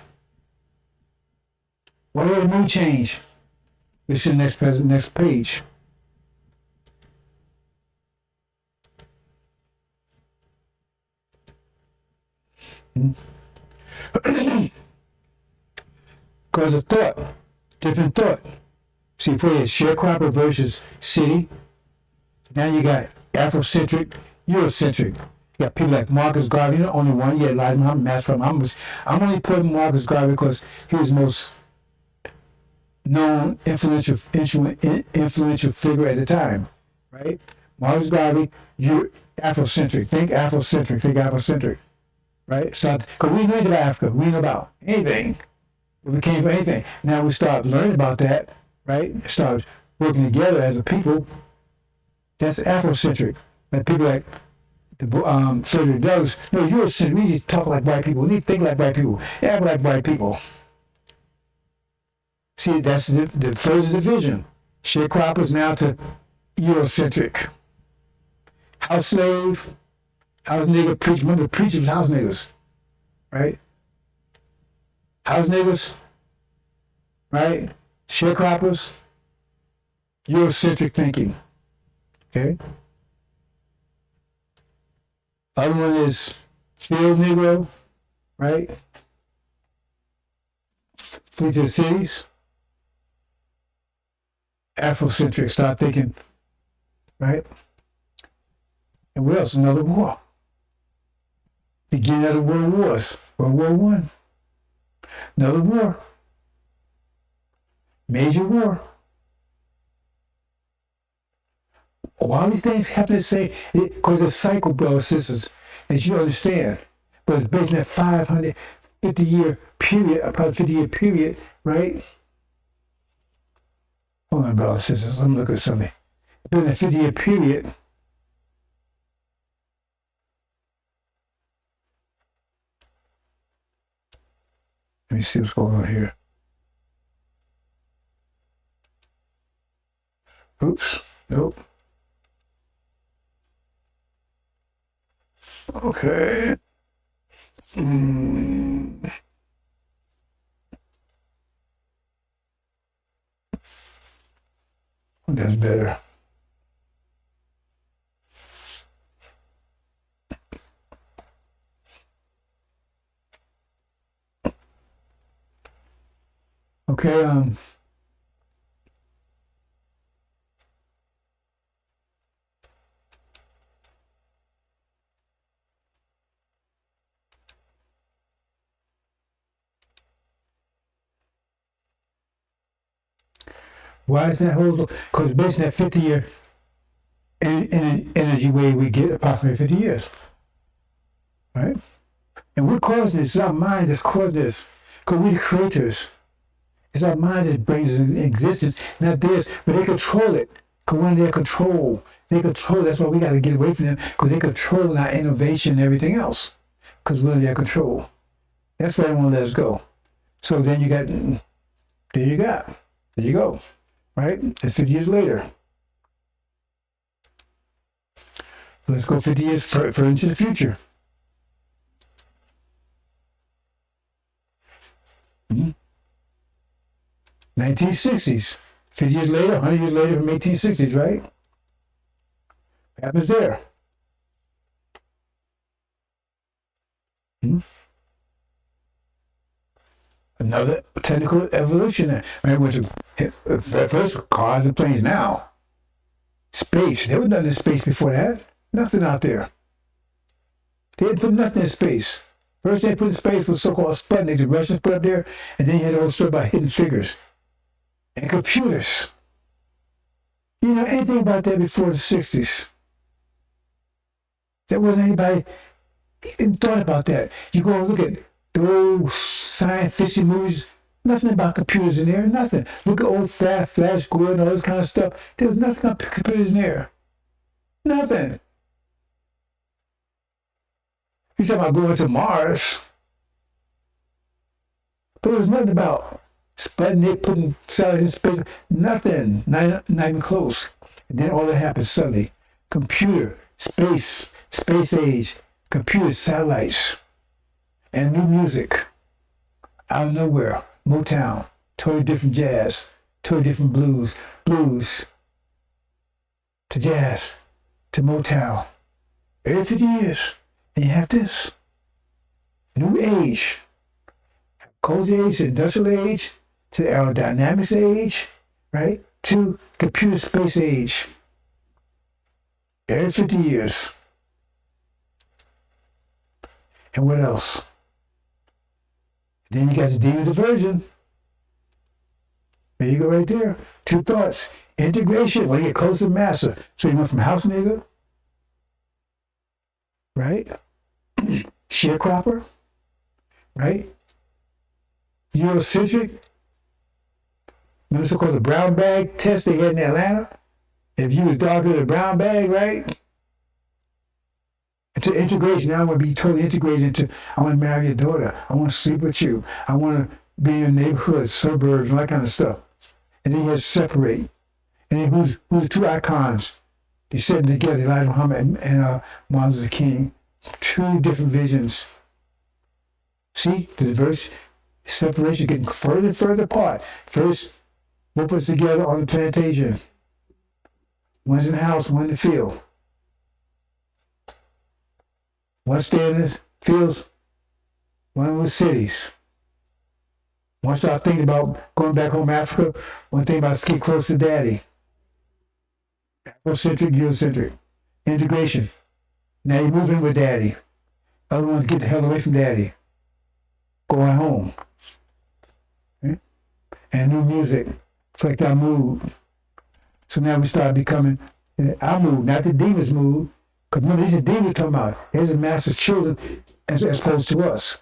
Why did the mood change? This is the next page. Because of thought, different thought. See, before you had sharecropper versus city, now you got Afrocentric, Eurocentric. You got people like Marcus Garvey, the only one. You had Elijah Muhammad, Master from. I'm only putting Marcus Garvey because he was the most known, influential figure at the time, right? Marcus Garvey, you're Afrocentric. Think Afrocentric. Right? So, because we know about Africa, we know about anything. We came from anything. Now we start learning about that, right? Start working together as a people. That's Afrocentric. Like people like Frederick Douglass. No, Eurocentric. We need to talk like white people. We need to think like white people. Act like white people. See, that's the further division. Sharecroppers now to Eurocentric. House slave. House nigger preach. Remember, the preachers, house niggers, right? House niggers, right? Sharecroppers, Eurocentric thinking, okay? Other one is field Negro, right? Flee to the cities. Afrocentric, start thinking, right? And what else? Another war. Beginning of the world wars. World War I. Another war. Major war. All these things happen to say, because it's cycle, brothers and sisters, that you understand. But it's based on that 550-year period, about 50-year period, right? Hold on, brothers and sisters, let me look at something. During that 50-year period, let me see what's going on here. Oops, nope. Okay. That's better. Okay, why is that whole? Because based on that 50-year energy wave we get approximately 50 years, right? And we're causing this. It's our mind that's causing this. Because we're the creators. It's our mind that brings it into existence, not theirs. But they control it. Because we're in their control. They control. That's why we got to get away from them. Because they control our innovation and everything else. Because we're in their control. That's why they won't let us go. So then you got. There you go. Right? That's 50 years later. Let's go 50 years further into the future. Mm-hmm. 1960s. 50 years later, 100 years later from 1860s, right? What happens there? Another technical evolution. I went to first cars and planes. Now, space. There was nothing in space before that. Nothing out there. They didn't put nothing in space. First thing they put in space was so-called Sputnik, the Russians put up there, and then you had the whole story about hidden figures and computers. You know anything about that before the 60s? There wasn't anybody even thought about that. You go and look at the old science fiction movies, nothing about computers in there, nothing. Look at old Flash Gordon, all this kind of stuff. There was nothing about computers in there. Nothing. You talking about going to Mars, but there was nothing about Sputnik putting satellites in space. Nothing. Not even close. And then all that happened suddenly. Computer, space age, computer satellites, and new music out of nowhere. Motown, totally different jazz, totally different blues to jazz to Motown. Every 50 years. And you have this new age, cold age, industrial age, to the aerodynamics age, right? To computer space age. Every 50 years. And what else? Then you got the demon diversion. There you go right there. Two thoughts. Integration, when you get closer to master. So you went from house nigga, right? Sharecropper, right? Eurocentric. Remember so-called the brown bag test they had in Atlanta? If you was darker than a brown bag, right? Into integration, now I want to be totally integrated into, I want to marry your daughter. I want to sleep with you. I want to be in your neighborhood, suburbs, and all that kind of stuff. And then you have to separate. And then who's the two icons? They sitting together, Elijah Muhammad and Martin Luther King. Two different visions. See, the diverse separation getting further and further apart. First, we'll put us together on the plantation. One's in the house, one in the field. One stay in the fields, one in the cities. One start thinking about going back home to Africa, one thing about getting close to daddy. Afrocentric, Eurocentric. Integration. Now you're moving with daddy. Other ones get the hell away from daddy. Going home. Okay? And new music. Reflect our mood. So now we start becoming our mood, not the demon's mood. Because remember, these are demons talking about. These are master's children as opposed to us.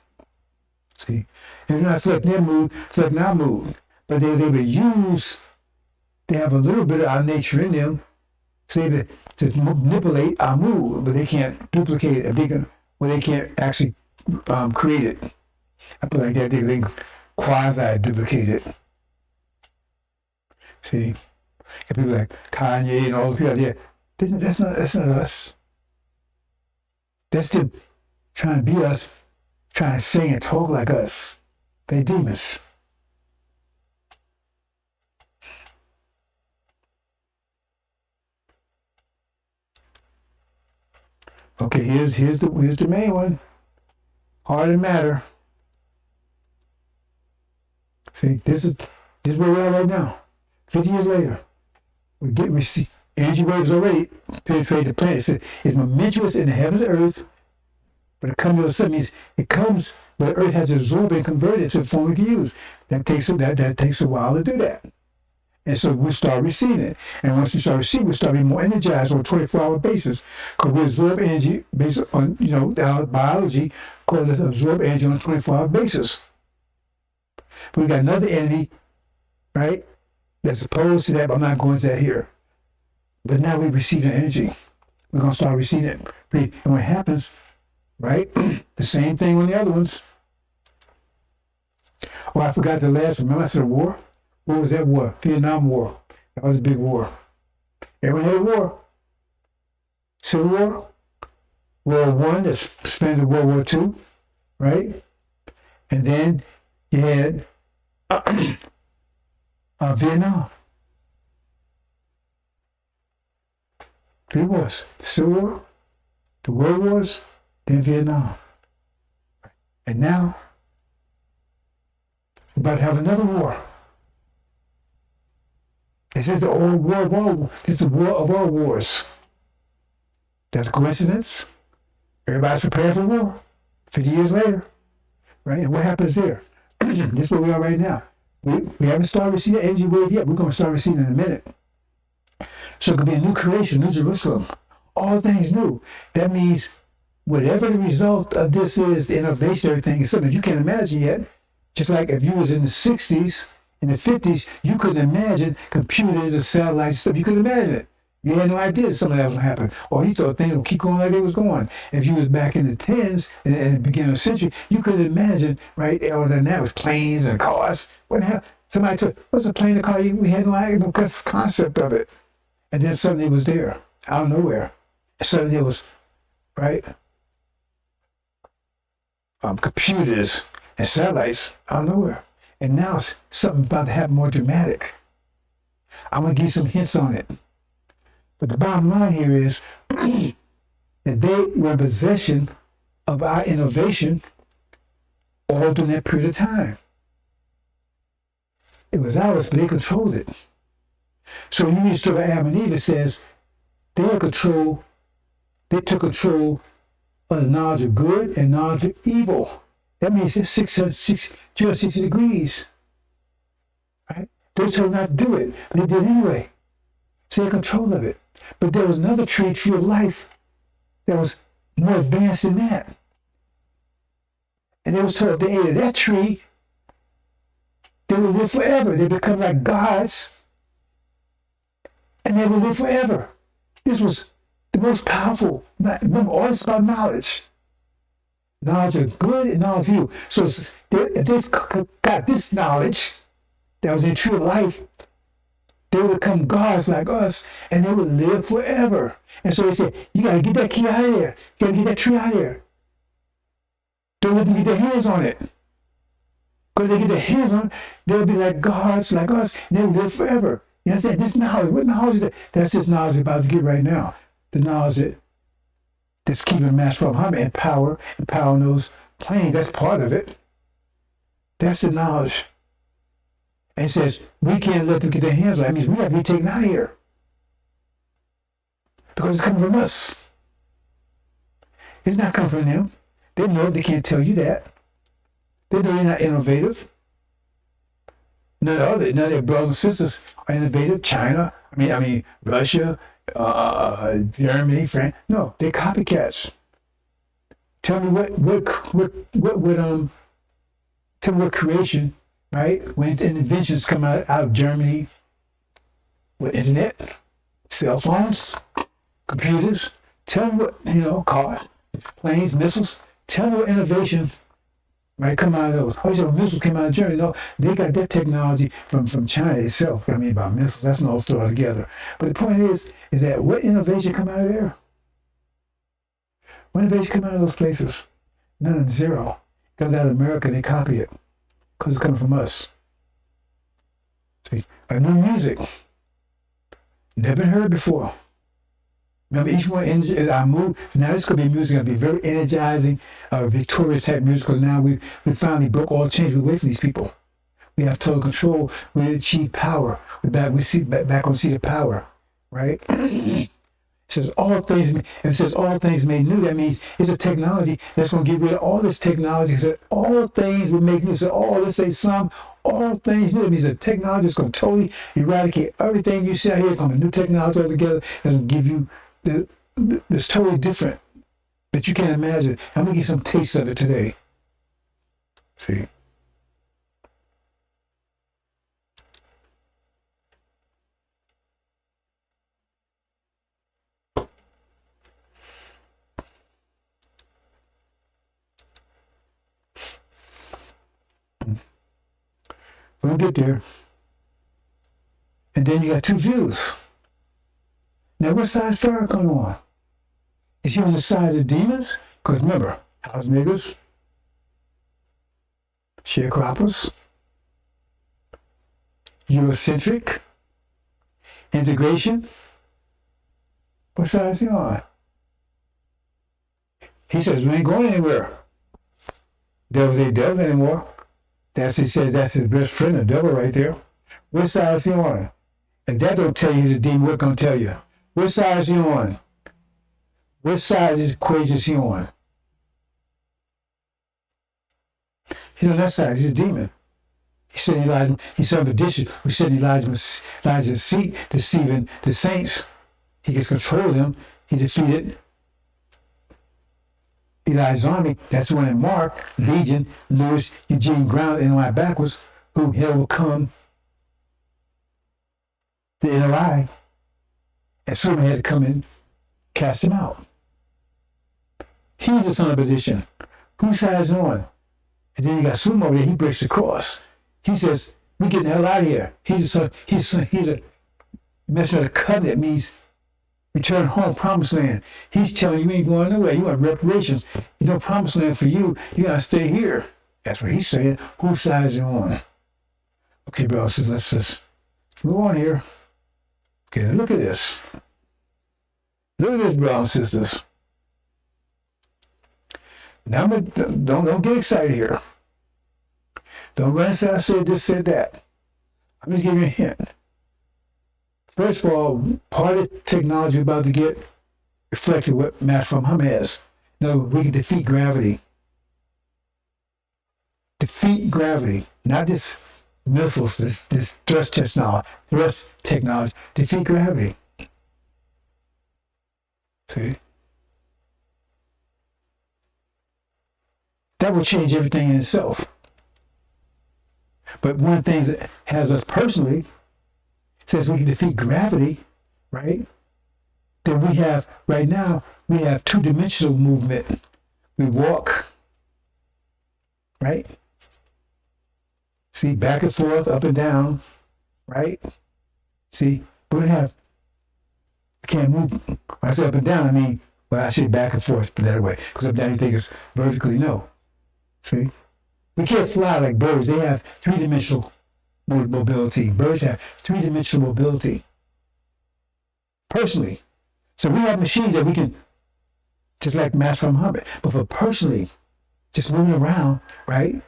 See? And they're not reflecting their mood, reflecting our mood. But they will use, they have a little bit of our nature in them, so to manipulate our mood, but they can't duplicate it. They can't actually create it. I put it like that, they can quasi-duplicate it. See? And people like Kanye and all the people out there, that's not us. That's them trying to be us, trying to sing and talk like us. They're demons. Okay, here's the main one. Heart and matter. See, this is where we're at right now. 50 years later, we see energy waves already penetrate the planet. It's momentous in the heavens and earth, but it comes to something. Means it comes, but Earth has to absorb and convert it to the form we can use. That takes a while to do that. And so we start receiving it. And once we start receiving, we start being more energized on a 24-hour basis. Because we absorb energy based on, our biology, causes us to absorb energy on a 24-hour basis. But we got another entity, right, that's opposed to that, but I'm not going to that here. But now we receive the energy. We're going to start receiving it. And what happens, right, the same thing on the other ones. Oh, I forgot the last one. Remember I said war? What was that war? Vietnam War. That was a big war. Everyone had a war. Civil War. World War I that spanned to World War II, right? And then you had Vietnam. 3 wars. The Civil War, the World Wars, then Vietnam. And now, we're about to have another war. This is the old war. This is the war of all wars. That's a coincidence. Everybody's prepared for war. 50 years later, right? And what happens there? This is where we are right now. We haven't started receiving the energy wave yet. We're going to start receiving in a minute. So it could be a new creation, New Jerusalem. All things new. That means whatever the result of this is, the innovation, everything is something you can't imagine yet. Just like if you was in the 60s, in the 50s, you couldn't imagine computers and satellites and stuff. You couldn't imagine it. You had no idea that some of that was going to happen. Or you thought things would keep going like they was going. If you was back in the 10s, in the beginning of the century, you couldn't imagine, right, aerodynamics, planes and cars. What the hell? Somebody told, what's a plane, a car? We had no idea, no concept of it. And then suddenly it was there, out of nowhere. And suddenly it was, right, computers and satellites out of nowhere. And now it's something about to happen more dramatic. I'm going to give you some hints on it. But the bottom line here is that they were in possession of our innovation all during that period of time. It was ours, but they controlled it. So when you read the story of Adam and Eve, it says they took control of the knowledge of good and knowledge of evil. That means it's 360 degrees. Right? They told not to do it, but they did anyway. So they had control of it. But there was another tree of life, that was more advanced than that. And they was told if they ate of that tree, they would live forever. They become like gods, and they would live forever. This was the most powerful. Remember, all this about knowledge. Knowledge of good and knowledge of evil. So if they got this knowledge that was in the tree of life, they would become gods like us, and they would live forever. And so they said, you got to get that key out of there. You got to get that tree out of there. Don't let them get their hands on it. Because they get their hands on it, they'll be like gods like us, and they'll live forever. You understand? This knowledge, what knowledge is that? That's this knowledge we're about to get right now. The knowledge that's keeping mass from Muhammad and power those planes. That's part of it. That's the knowledge. And it says, we can't let them get their hands on it. That means we have to be taken out of here. Because it's coming from us. It's not coming from them. They know they can't tell you that. They know you're not innovative. None of their brothers and sisters are innovative. China, Russia, Germany, France. No, they're copycats. Tell me tell me what creation, right? When inventions come out of Germany, with internet, cell phones, computers. Tell me what, cars, planes, missiles. Tell me what innovation, right, come out of those. Oh, so missiles came out of Germany. No, they got that technology from China itself. About missiles. That's an old story altogether. But the point is that what innovation come out of there? What innovation come out of those places? None, zero. It comes out of America, they copy it. Because it's coming from us. See, a new music. Never been heard before. Remember, each one, I move. Now this could be music, it'll be very energizing, victorious type music, because now we finally broke all chains. We're away from these people. We have total control. We achieve power. We're back on the seat of power, right? It says all things, and it says all things made new. That means it's a technology that's going to get rid of all this technology. It says all things will make new. It says let's say some, all things new. It means a technology that's going to totally eradicate everything you see out here. Come a new technology altogether that's going to give you that's totally different that you can't imagine. I'm going to give you some taste of it today. See? We'll get there. And then you got two views. Now, what side is Pharaoh going on? Is he on the side of the demons? Because remember, house niggers, sharecroppers, Eurocentric, integration. What side is he on? He says, we ain't going anywhere. Devils ain't devils anymore. He says that's his best friend, the devil right there. What side is he on? If that don't tell you the demon, what gonna tell you? What side is he on? What side of this equation is he on? He's on that side. He's a demon. He said Elijah, he's son of perdition, who said Elijah's seat, deceiving the saints. He can control them. He defeated Elijah's army. That's the one in Mark, Legion, Lewis, Eugene Ground, NOI backwards, who had overcome the NOI. And someone had to come in, cast him out. He's the son of perdition. Whose side is on? And then you got Sumo over there, he breaks the cross. He says, we're getting the hell out of here. He's a messenger of the covenant, means return home, promised land. He's telling you ain't going nowhere. You want reparations. There's no promised land for you. You gotta stay here. That's what he's saying. Whose side is he on? Okay, bro, so let's just move on here. Okay, now look at this. Look at this, brothers and sisters. Now, don't get excited here. Don't run and say I said this, said that. I'm just giving you a hint. First of all, part of the technology we're about to get reflected what Matt from Hum has. No, we can defeat gravity. Defeat gravity, not this missiles, this thrust technology. Defeat gravity. See? That will change everything in itself. But one of the things that has us personally, says we can defeat gravity, right? Then we have, right now, we have two-dimensional movement. We walk, right? See, back and forth, up and down, right? See, we can't move. When I say up and down, I mean, well, I say back and forth, but that way, because up and down you think it's vertically, no. See? We can't fly like birds. They have three-dimensional mobility. Birds have three-dimensional mobility. Personally. So we have machines that we can, just like Mass from Hubbard, but for personally, just moving around, right?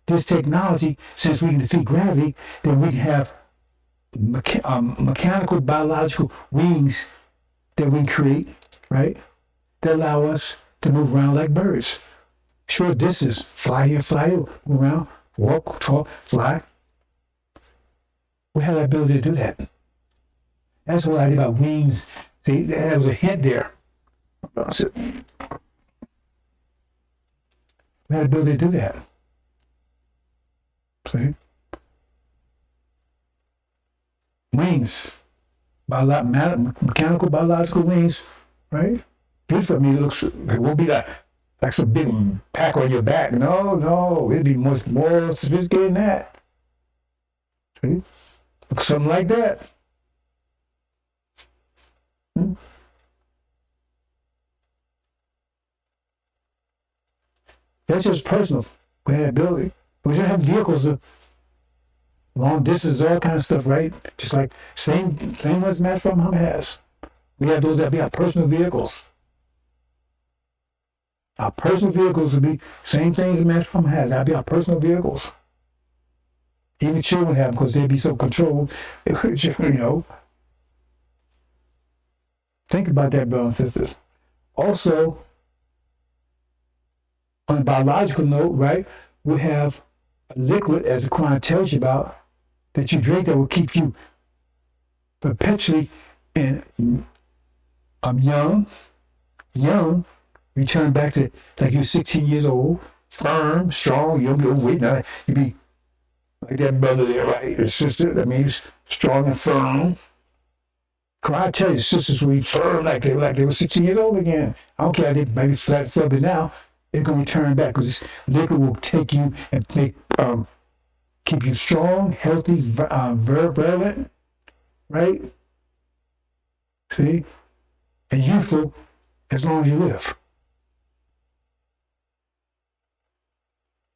This technology, since we can defeat gravity, then we can have mechanical, biological wings that we can create, right? That allow us to move around like birds. Short distance, fly here, fly there, move around, walk, talk, fly. We have the ability to do that. That's what I did about wings. See, there was a hint there. We had the ability to do that. See? Wings. Mechanical, biological wings, right? Beautiful. I mean, it won't be like some big pack on your back. No, it'd be much more sophisticated than that. See? Something like that. That's just personal. We have ability. We should have vehicles of long distance, all kind of stuff, right? Just like same as Matt from Hum has. We have those that be our personal vehicles. Our personal vehicles would be same things as Matt from Hum has. That'd be our personal vehicles. Even children have them because they'd be so controlled. You know. Think about that, brothers and sisters. Also, on a biological note, right, we have a liquid, as the Quran tells you about, that you drink that will keep you perpetually in young, return back to like you're 16 years old, firm, strong, you'll be overweight now. You'll be like that brother there, right? Your sister, that means strong and firm. Quran tells you sisters will be firm like they were 16 years old again. I don't care, they maybe flat but now it's going to return back because this liquid will take you and keep you strong, healthy, virulent, right? See? And youthful as long as you live.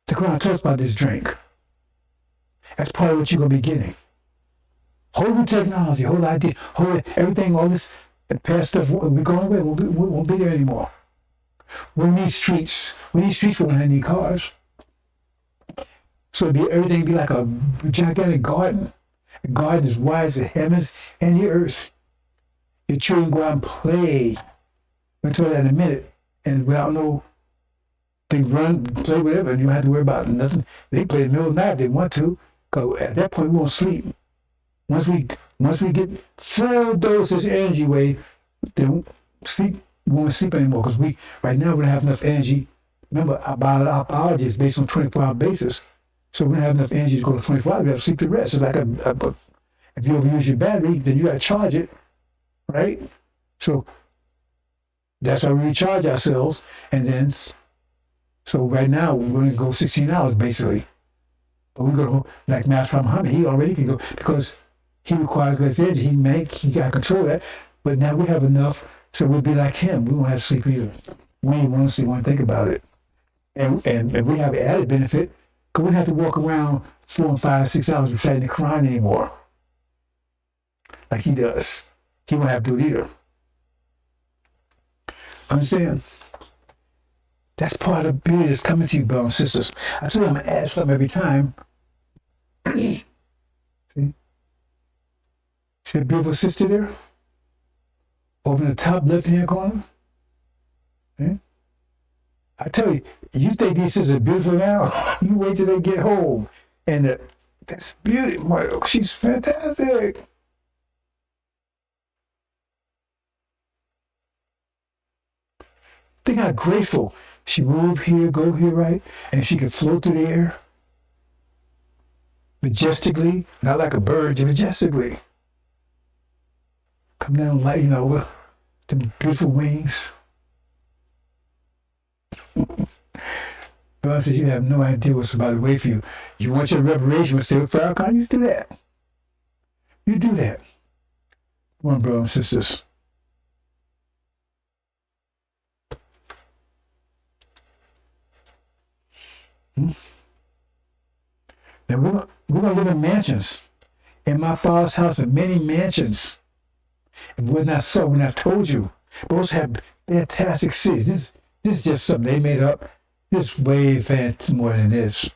The Quran talks about this drink. That's part of what you're going to be getting. Whole new technology, whole idea, whole everything, all this past stuff, we're going away. Won't be there anymore. We need streets. We need streets for when I need cars. So everything be like a gigantic garden. A garden as wide as the heavens and the earth. Your children go out and play. We'll tell you that in a minute. And without no They run, play whatever, and you don't have to worry about nothing. They play in the middle of the night if they want to. Because at that point, we won't sleep. Once we get full doses energy wave, then sleep, we won't sleep anymore. Because right now, we don't have enough energy. Remember, our biology is based on 24-hour basis. So we don't have enough energy to go to 24 hours. We have to sleep to rest. It's like if you overuse your battery, then you got to charge it, right? So that's how we recharge ourselves. And then, so right now, we're going to go 16 hours, basically. But we go, like Master Muhammad, he already can go, because he requires less energy. He got control of that. But now we have enough, so we'll be like him. We won't have to sleep either. We ain't want to sleep, want to think about it. And we have an added benefit, because we don't have to walk around 4 and 5, 6 hours reciting the Quran anymore. Like he does. He won't have to do it either. Understand? That's part of the beauty that's coming to you, brothers and sisters. I told you I'm going to add something every time. See? See that beautiful sister there? Over in the top left-hand corner? See? I tell you, you think these sisters are beautiful now? You wait till they get home. And that's beauty. She's fantastic. Think how grateful. She move here, go here, right? And she could float through the air. Majestically. Not like a bird, majestically. Come down light, with the beautiful wings. God says you have no idea what's about to wait for you. You want your reparation with still Farrakhan? You do that. You do that. Come on, brothers and sisters. Now we're gonna live in mansions. In my Father's house are many mansions. If we're not so, when I've told you, those have fantastic cities. This is just something they made up. This is way fancy more than this.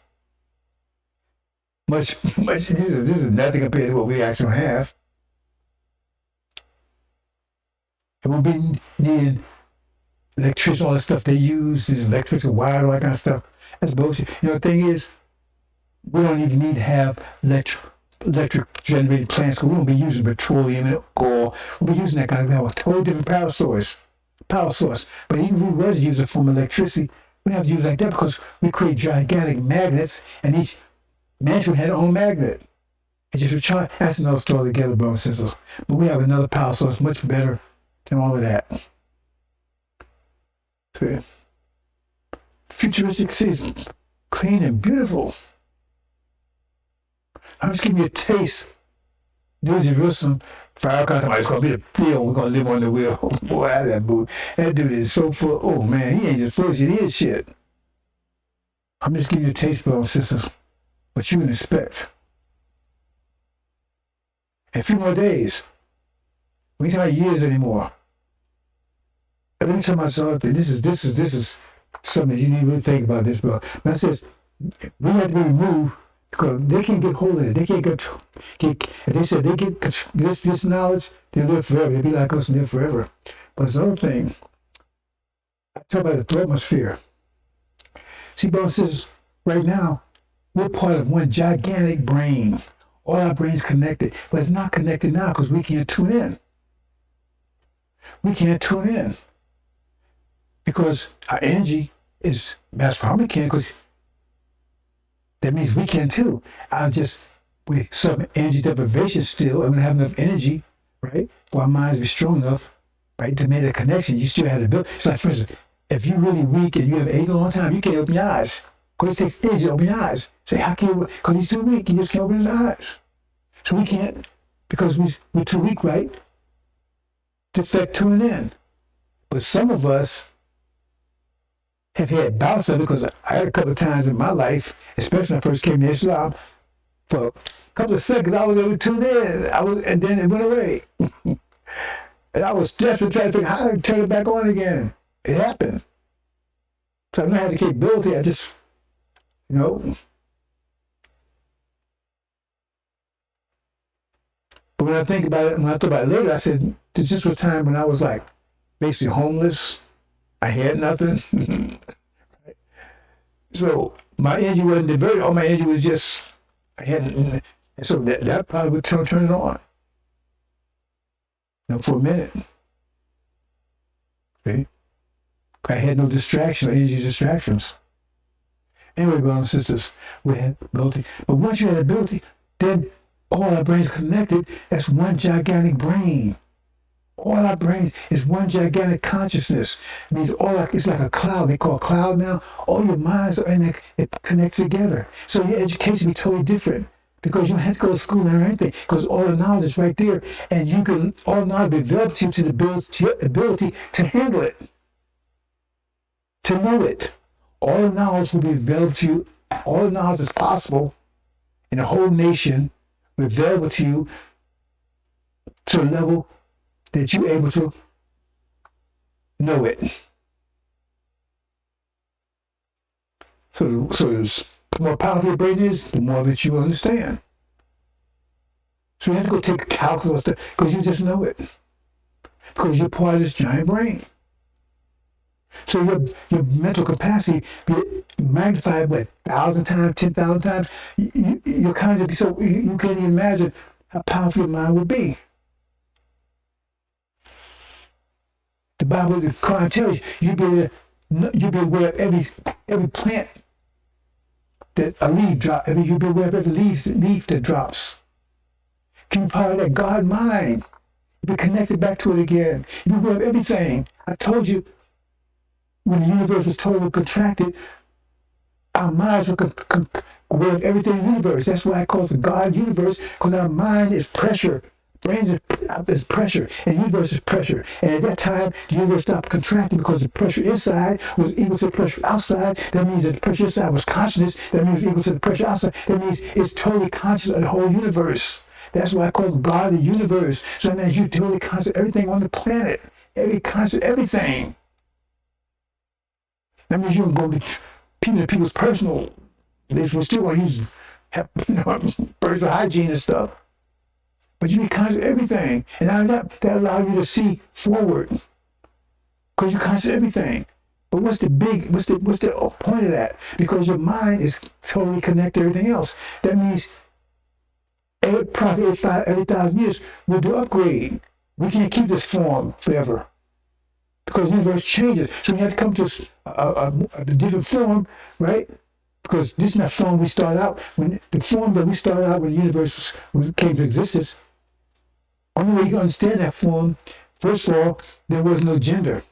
Much. This is nothing compared to what we actually have. It won't be needing electricity, all the stuff they use, this electrical wire, all that kind of stuff. That's bullshit. The thing is, we don't even need to have electric generated plants, because we won't be using petroleum and oil. We'll be using that kind of, we have a totally different power source. But even if we were to use a form of electricity, we don't have to use it like that, because we create gigantic magnets, and each mansion had their own magnet. It just recharge. That's another story together, brothers and sisters. But we have another power source much better than all of that. So, futuristic cities, clean and beautiful. I'm just giving you a taste. New Jerusalem, Farrakhan, it's going to be the wheel. We're going to live on the wheel. Boy, that dude is so full. Oh, man, he ain't just full of shit. He is shit. I'm just giving you a taste, brothers and sisters, what you can expect. In a few more days. We ain't talking about years anymore. Let me tell you about something. This is something that you need to really think about this, bro. When I says we have to be removed, because they can't get hold of it. They can't get if they said they get this knowledge, they'll live forever. They'll be like us and live forever. But it's another thing. I talk about the thermosphere. See, brothers and sisters, right now, we're part of one gigantic brain. All our brains connected. But it's not connected now because we can't tune in. We can't tune in. Because our energy is, Master Muhammad can, because that means we can too. We some energy deprivation still, and we don't have enough energy, right? For our minds to be strong enough, right, to make that connection. You still have to build. It's like, for instance, if you're really weak and you have ate a long time, you can't open your eyes. Because it takes energy to open your eyes. Say, how can you? Because he's too weak, he just can't open his eyes. So we can't, because we're too weak, right? To affect tuning in. But some of us have had bouts of it, because I had a couple of times in my life, especially when I first came to Islam, for a couple of seconds I was able to tune in, and then it went away. And I was desperate trying to figure out how to turn it back on again. It happened. So I don't have the capability, I just, But when I think about it, when I thought about it later, I said, this just was a time when I was like basically homeless. I had nothing. So my energy wasn't diverted. All my energy was just, and so that probably would turn it on. For a minute. Okay? I had no distraction, energy distractions. Anyway, brothers and sisters, we had ability. But once you had ability, then all our brains connected, that's one gigantic brain. All our brains is one gigantic consciousness. It means it's like a cloud. They call it cloud now. All your minds are in it. It connects together. So your education be totally different because you don't have to go to school or anything because all the knowledge is right there, and you can all knowledge be developed you to your ability to handle it, to know it. All the knowledge will be available to you. All the knowledge is possible in the whole nation will be available to you to a level that you're able to know it. So the more powerful your brain is, the more of it you understand. So you have to go take calculus because you just know it. Because you're part of this giant brain. So your mental capacity be magnified 1,000 times, 10,000 times. Your concept, so you can't even imagine how powerful your mind would be. The Bible, the Quran tells you, you'll be aware of every plant that a leaf drops. You'll be aware of every leaf that drops. Can you part of that God mind? You'll be connected back to it again. You'll be aware of everything. I told you, when the universe was totally contracted, our minds were aware of everything in the universe. That's why it calls the God universe, because our mind is pressure. Brains is pressure, and the universe is pressure. And at that time, the universe stopped contracting because the pressure inside was equal to the pressure outside. That means that the pressure inside was consciousness. That means it's equal to the pressure outside. That means it's totally conscious of the whole universe. That's why I call it God the universe. So that means you totally conscious of everything on the planet. Everything. That means you're going to be people's personal. They still want to use personal hygiene and stuff. But you be conscious of everything. And that allows you to see forward. Because you're conscious of everything. But what's the point of that? Because your mind is totally connected to everything else. That means every 1,000 years we'll do upgrade. We can't keep this form forever. Because the universe changes. So we have to come to a different form, right? Because this is not the form we start out. The form that we started out when the universe came to existence, only way you can understand that form, first of all, there was no gender.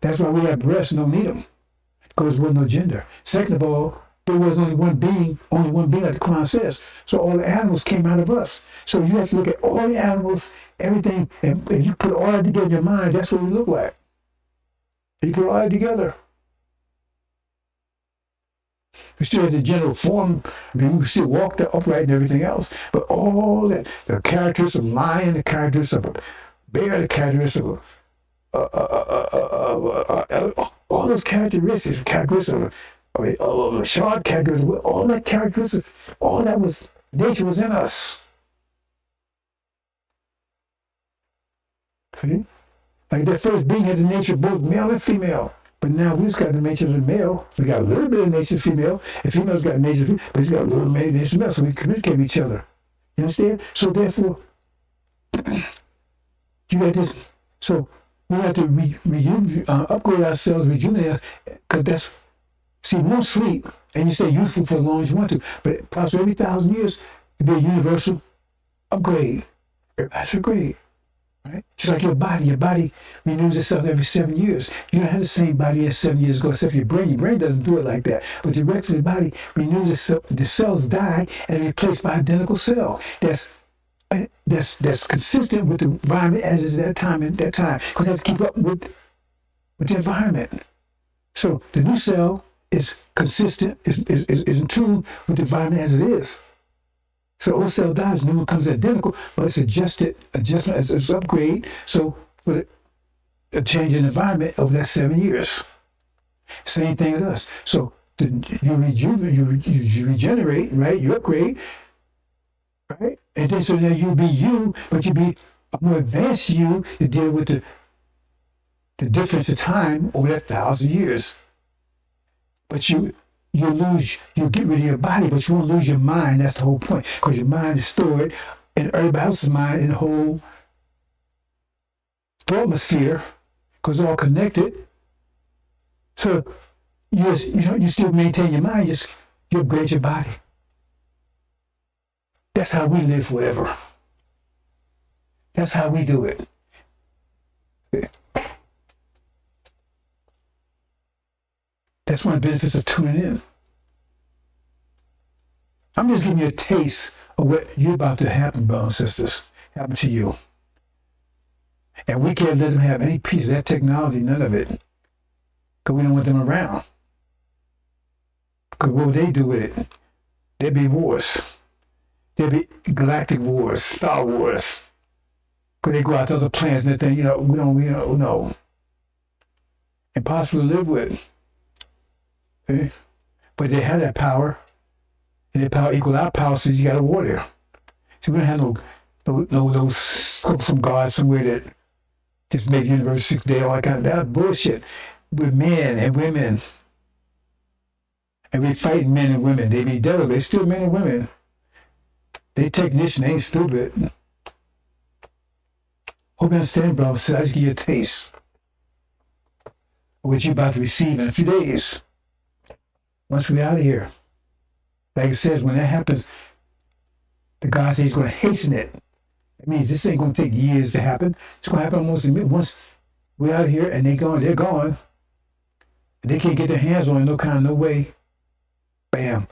That's why we have breasts and don't need them. Because there was no gender. Second of all, there was only one being like the Quran says. So all the animals came out of us. So you have to look at all the animals, everything, and if you put all that together in your mind, that's what we look like. You put all that together. We still had the general form. We still walked upright and everything else. But all that, the characteristics of a lion, the characteristics of a bear, the characteristics of all those characteristics of a shark characteristics, all that characteristics, all that was, nature was in us. See? Like that first being has a nature both male and female. But now we just got the nature of the male. We got a little bit of nature of female. And female's got nature of female, but he's got a little bit of nature of male. So we communicate with each other. You understand? So therefore, you got this. So we have to upgrade ourselves, rejuvenate us, because that's, see, we won't sleep, and you stay youthful for as long as you want to. But possibly every 1,000 years, it'll be a universal upgrade. That's a grade. Right? Just like your body renews itself every 7 years. You don't have the same body as 7 years ago, except for your brain. Your brain doesn't do it like that. But the rest of the body renews itself. The cells die and are replaced by an identical cell. That's consistent with the environment as is at that time. Because it has to keep up with the environment. So the new cell is consistent, is in tune with the environment as it is. So the old cell dies, new one comes identical, but it's adjustment as upgrade. So for a change in environment over that 7 years. Same thing with us. So you regenerate, right? You upgrade, right? And then so now you'll be you, but you'll be a more advanced you to deal with the difference of time over that 1,000 years. But you get rid of your body, but you won't lose your mind. That's the whole point. Because your mind is stored in everybody else's mind in the whole atmosphere, because it's all connected. So you still maintain your mind, you upgrade your body. That's how we live forever. That's how we do it. That's one of the benefits of tuning in. I'm just giving you a taste of what you're about to happen, brothers and sisters, happen to you. And we can't let them have any piece of that technology, none of it, because we don't want them around. Because what would they do with it? There'd be wars. There'd be galactic wars, Star Wars. Because they go out to other planets and they think, we don't know. Impossible to live with. Okay? But they have that power. And their power equal our power, so you got a war there. So we don't have those scopes from God somewhere that just make the universe 6 days, all that kind of that bullshit. We're men and women. And we fighting men and women. They be devil, they still men and women. They technician, they ain't stupid. Hope you understand, bro. So I just give you a taste of what you're about to receive in a few days. Once we're out of here. Like it says, when that happens, the God says he's going to hasten it. That means this ain't going to take years to happen. It's going to happen almost immediately. Once we're out here and they're gone. And they can't get their hands on it, no way. Bam.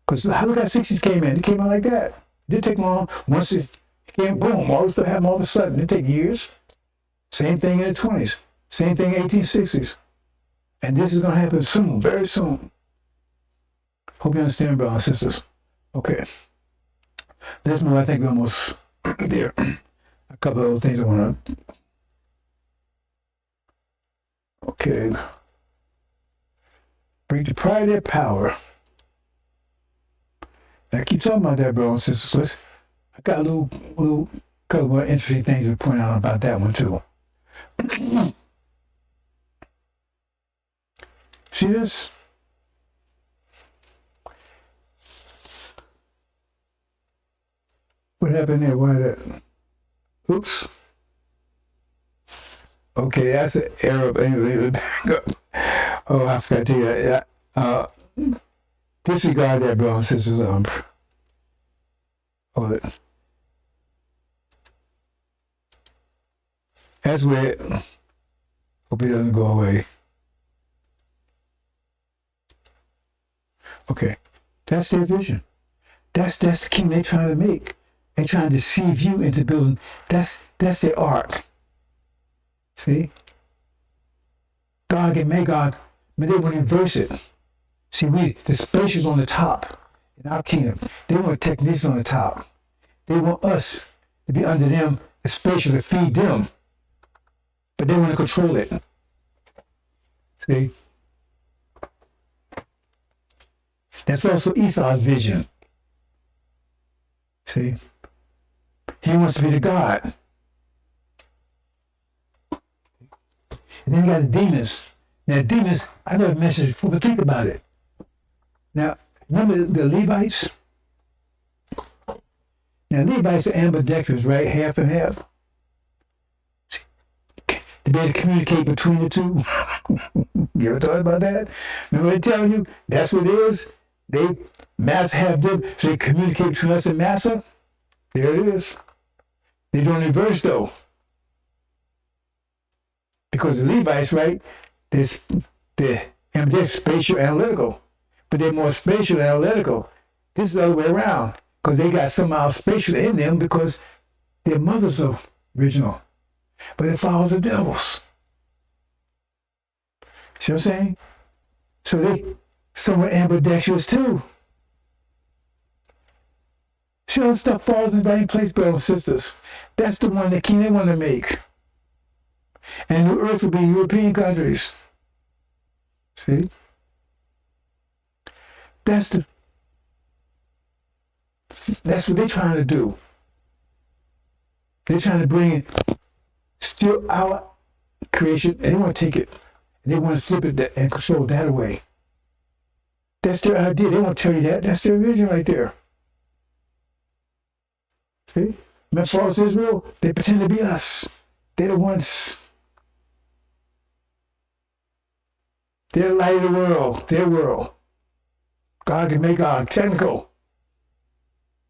Because how look how 60s came in. It came out like that. It didn't take long. Once it came, boom, all this stuff happened all of a sudden. It didn't take years. Same thing in the 20s. Same thing in the 1860s. And this is going to happen soon, very soon. Hope you understand, brothers and sisters. Okay. Let's move. I think we're almost there. A couple of other things I want to. Okay. Bring to pride their power. I keep talking about that, brothers and sisters. I got a little couple more interesting things to point out about that one too. See this? What happened there? Why that? Oops. Okay, that's an Arab. Oh, I forgot to tell you. Disregard that, brothers and sisters. That's where. Hope it doesn't go away. Okay, that's their vision. That's the king they're trying to make. They're trying to deceive you into building. That's their arc. See? God and Magog, but they want to reverse it. See, the spatials on the top in our kingdom. They want technicians on the top. They want us to be under them, the spatial to feed them. But they want to control it. See? That's also Esau's vision. See? He wants to be the God. And then you got the demons. Now, demons, I never mentioned it before, but think about it. Now, remember the Levites? Now, Levites are ambidextrous, right? Half and half. See, to be able to communicate between the two. You ever thought about that? Remember I tell you, that's what it is? Master have them, so they communicate between us and Master. There it is. They're doing it in reverse, though. Because the Levites, right, they're spatial analytical, but they're more spatial analytical. This is the other way around, because they got somehow spatial in them because their mothers are original, but it follows the devils. See what I'm saying? So they somewhat ambidextrous too. See, all this stuff falls in the right place, brothers and sisters. That's the one that king they want to make. And the earth will be European countries. See? That's what they're trying to do. They're trying to bring in still our creation, and they want to take it, and they want to flip it and control that away. That's their idea. They won't tell you that. That's their vision right there. See? Men false Israel, they pretend to be us. They're the ones. They're the light of the world. Their world. God can make God technical.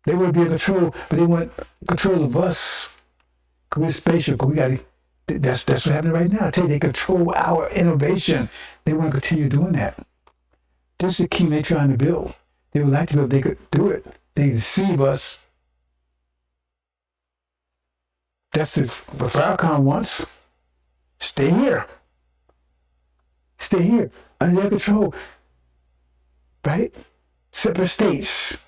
They want to be in control, but they want control of us. Because we're spatial. Cause we got to. That's what's happening right now. I tell you, they control our innovation. They want to continue doing that. This is the kingdom they're trying to build. They would like to build. They could do it. They deceive us. That's what Farrakhan wants. Stay here. Stay here. Under their control. Right? Separate states.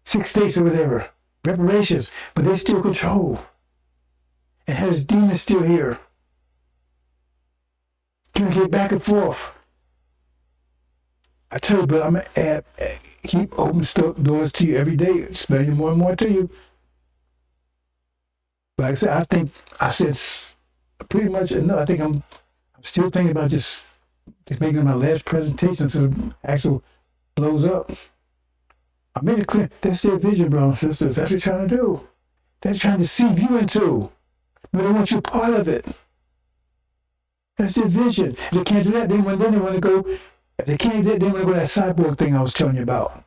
6 states or whatever. Reparations. But they still control. And has demons still here. Communicate back and forth. I tell you, but I'm going to keep open doors to you every day. Explaining more and more to you. Like I said, I think I said pretty much enough. I think I'm still thinking about just making my last presentation until the actual blows up. I made it clear. That's their vision, brothers and sisters. That's what they're trying to do. They're trying to deceive you into. But they want you part of it. That's their vision. If they can't do that, then they want to go. If they can't do that, they want to go to that cyborg thing I was telling you about.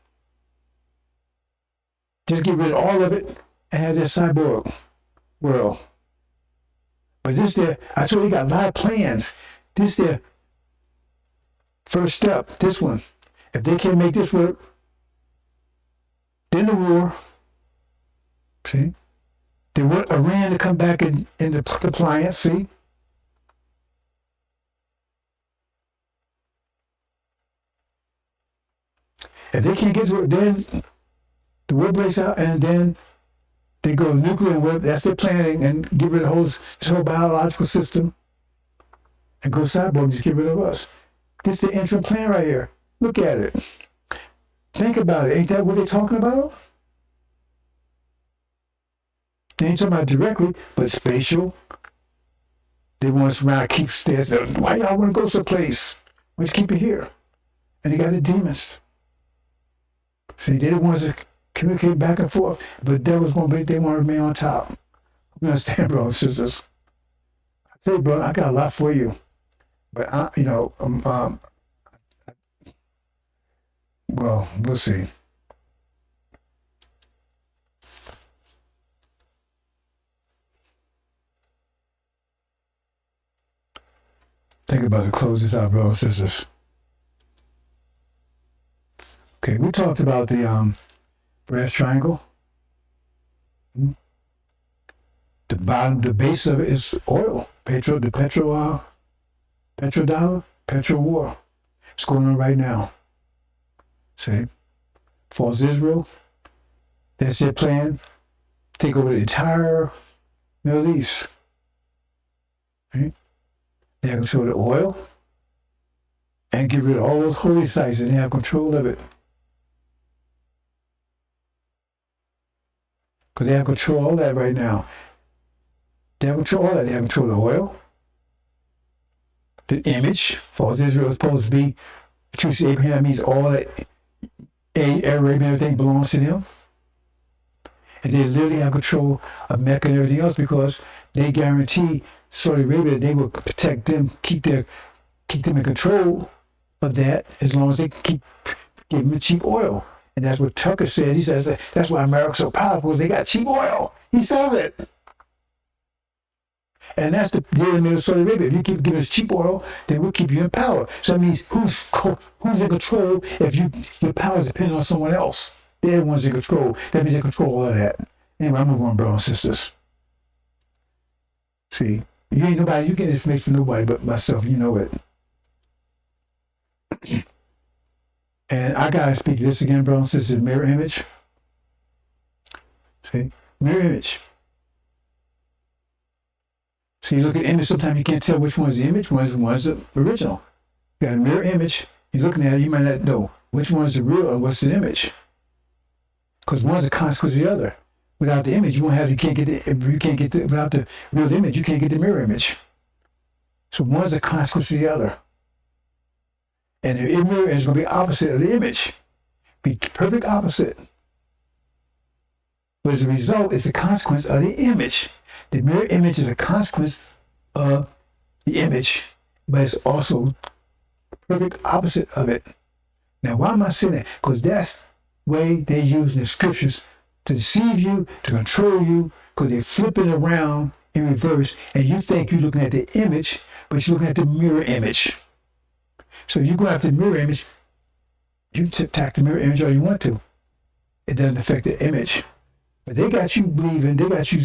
Just get rid of all of it and have that cyborg world. But this there, I told you, got a lot of plans. This their first step, this one. If they can't make this work, then the war. See? They want Iran to come back into compliance, see? If they can't get to it, then the war breaks out, and then they go nuclear war. That's their planning, and get rid of this whole biological system, and go cyborg, just get rid of us. This is the interim plan right here. Look at it. Think about it. Ain't that what they're talking about? They ain't talking about directly, but spatial. They want us around, keep stairs. Why y'all want to go someplace? Why don't you keep it here? And they got the demons. See, they want us to communicate back and forth, but the devil's going to be, they want to remain on top. You understand, brothers and sisters? I tell you, bro, I got a lot for you. But, well, we'll see. Think about to close this out, brothers and sisters. Okay, we talked about the brass triangle. The bottom, the base of it is oil. Petrodollar, petro war. It's going on right now. See, false Israel. That's their plan. Take over the entire Middle East. Right? They have control of the oil and get rid of all those holy sites, and they have control of it. Because they have control of all that right now. They have control of all that. They have control of the oil, the image. False Israel is supposed to be, the true Abraham means all that Arabia and everything belongs to them. And they literally have control of Mecca and everything else because they guarantee Saudi Arabia that they will protect them, keep them in control of that as long as they keep giving them cheap oil. And that's what Tucker said. He says that's why America's so powerful, because they got cheap oil. He says it. And that's the deal in Saudi Arabia. If you keep giving us cheap oil, then we'll keep you in power. So that means who's in control if your power is dependent on someone else? They're the ones in control. That means they control all of that. Anyway, I'm moving on, brothers and sisters. See, you ain't nobody, you get information from nobody but myself, you know it. And I gotta speak to this again, brothers and sisters, mirror image. See, mirror image. So you look at image, sometimes you can't tell which one's the image, one's the original. You got a mirror image, you're looking at it, you might not know which one's the real and what's the image. Because one's a consequence of the other. Without the image, without the real image, you can't get the mirror image. So one's a consequence of the other. And the mirror image is going to be opposite of the image. Be perfect opposite. But as a result, it's a consequence of the image. The mirror image is a consequence of the image, but it's also perfect opposite of it. Now, why am I saying that? Because that's the way they use in the scriptures to deceive you, to control you, because they're flipping around in reverse, and you think you're looking at the image, but you're looking at the mirror image. So you go after the mirror image, you can attack the mirror image all you want to. It doesn't affect the image. But they got you believing, they got you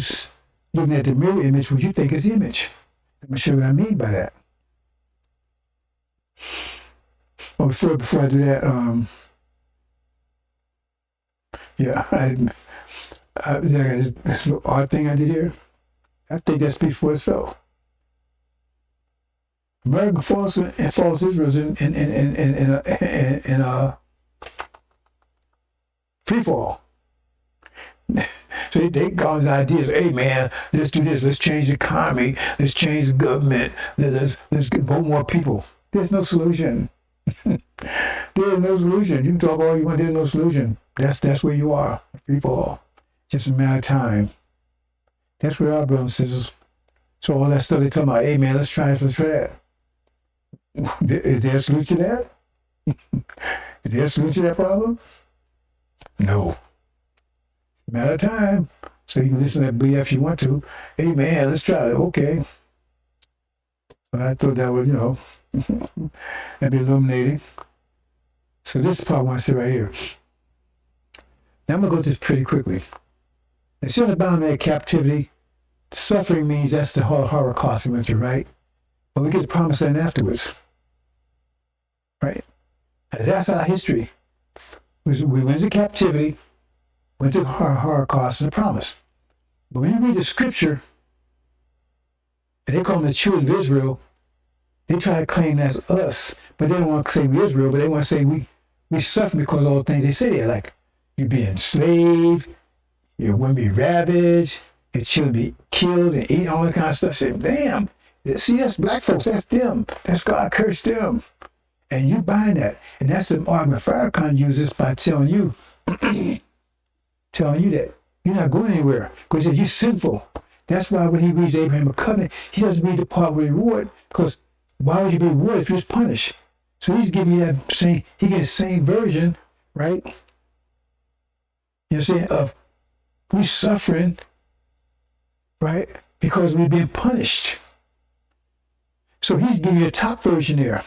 looking at the mirror image, what you think is the image. Let me show you what I mean by that. Oh, before I do that, I got this little odd thing I did here. I think that speaks for itself. American false Israel's in a free fall. So they got these ideas. Hey man, let's do this. Let's change the economy. Let's change the government. Let's vote more people. There's no solution. There's no solution. You can talk all you want. There's no solution. That's where you are. Free fall. Just a matter of time. That's where our brothers and sisters. So all that stuff they talking about. Hey man, let's try this. Let's try that. Is there a solution to that? Is there a solution to that problem? No. Matter of time. So you can listen to that BF you want to. Hey man, let's try it. Okay. So I thought that would, that'd be illuminating. So this is part I want to say right here. Now I'm going to go through this pretty quickly. Instead of the bound of captivity, suffering means that's the Holocaust we went through, right? But we get the promised land afterwards. Right? And that's our history. We went into captivity, went through Holocaust and the promise. But when you read the scripture, and they call them the children of Israel, they try to claim that's us, but they don't want to say we Israel, but they want to say we suffer because of all the things they say there, like you be enslaved, your women be ravaged, your children be killed and eaten, all that kind of stuff. Say, damn, see, that's black folks, that's them, that's God cursed them. And you buying that. And that's the argument Farrakhan uses by telling you that you're not going anywhere. Because he says you're sinful. That's why when he reads Abraham a covenant, he doesn't read the part with reward. Because why would you be rewarded if you're punished? So he's giving you that same, he gets the same version, right? You know what I'm saying? Of we suffering, right? Because we've been punished. So he's giving you a top version there.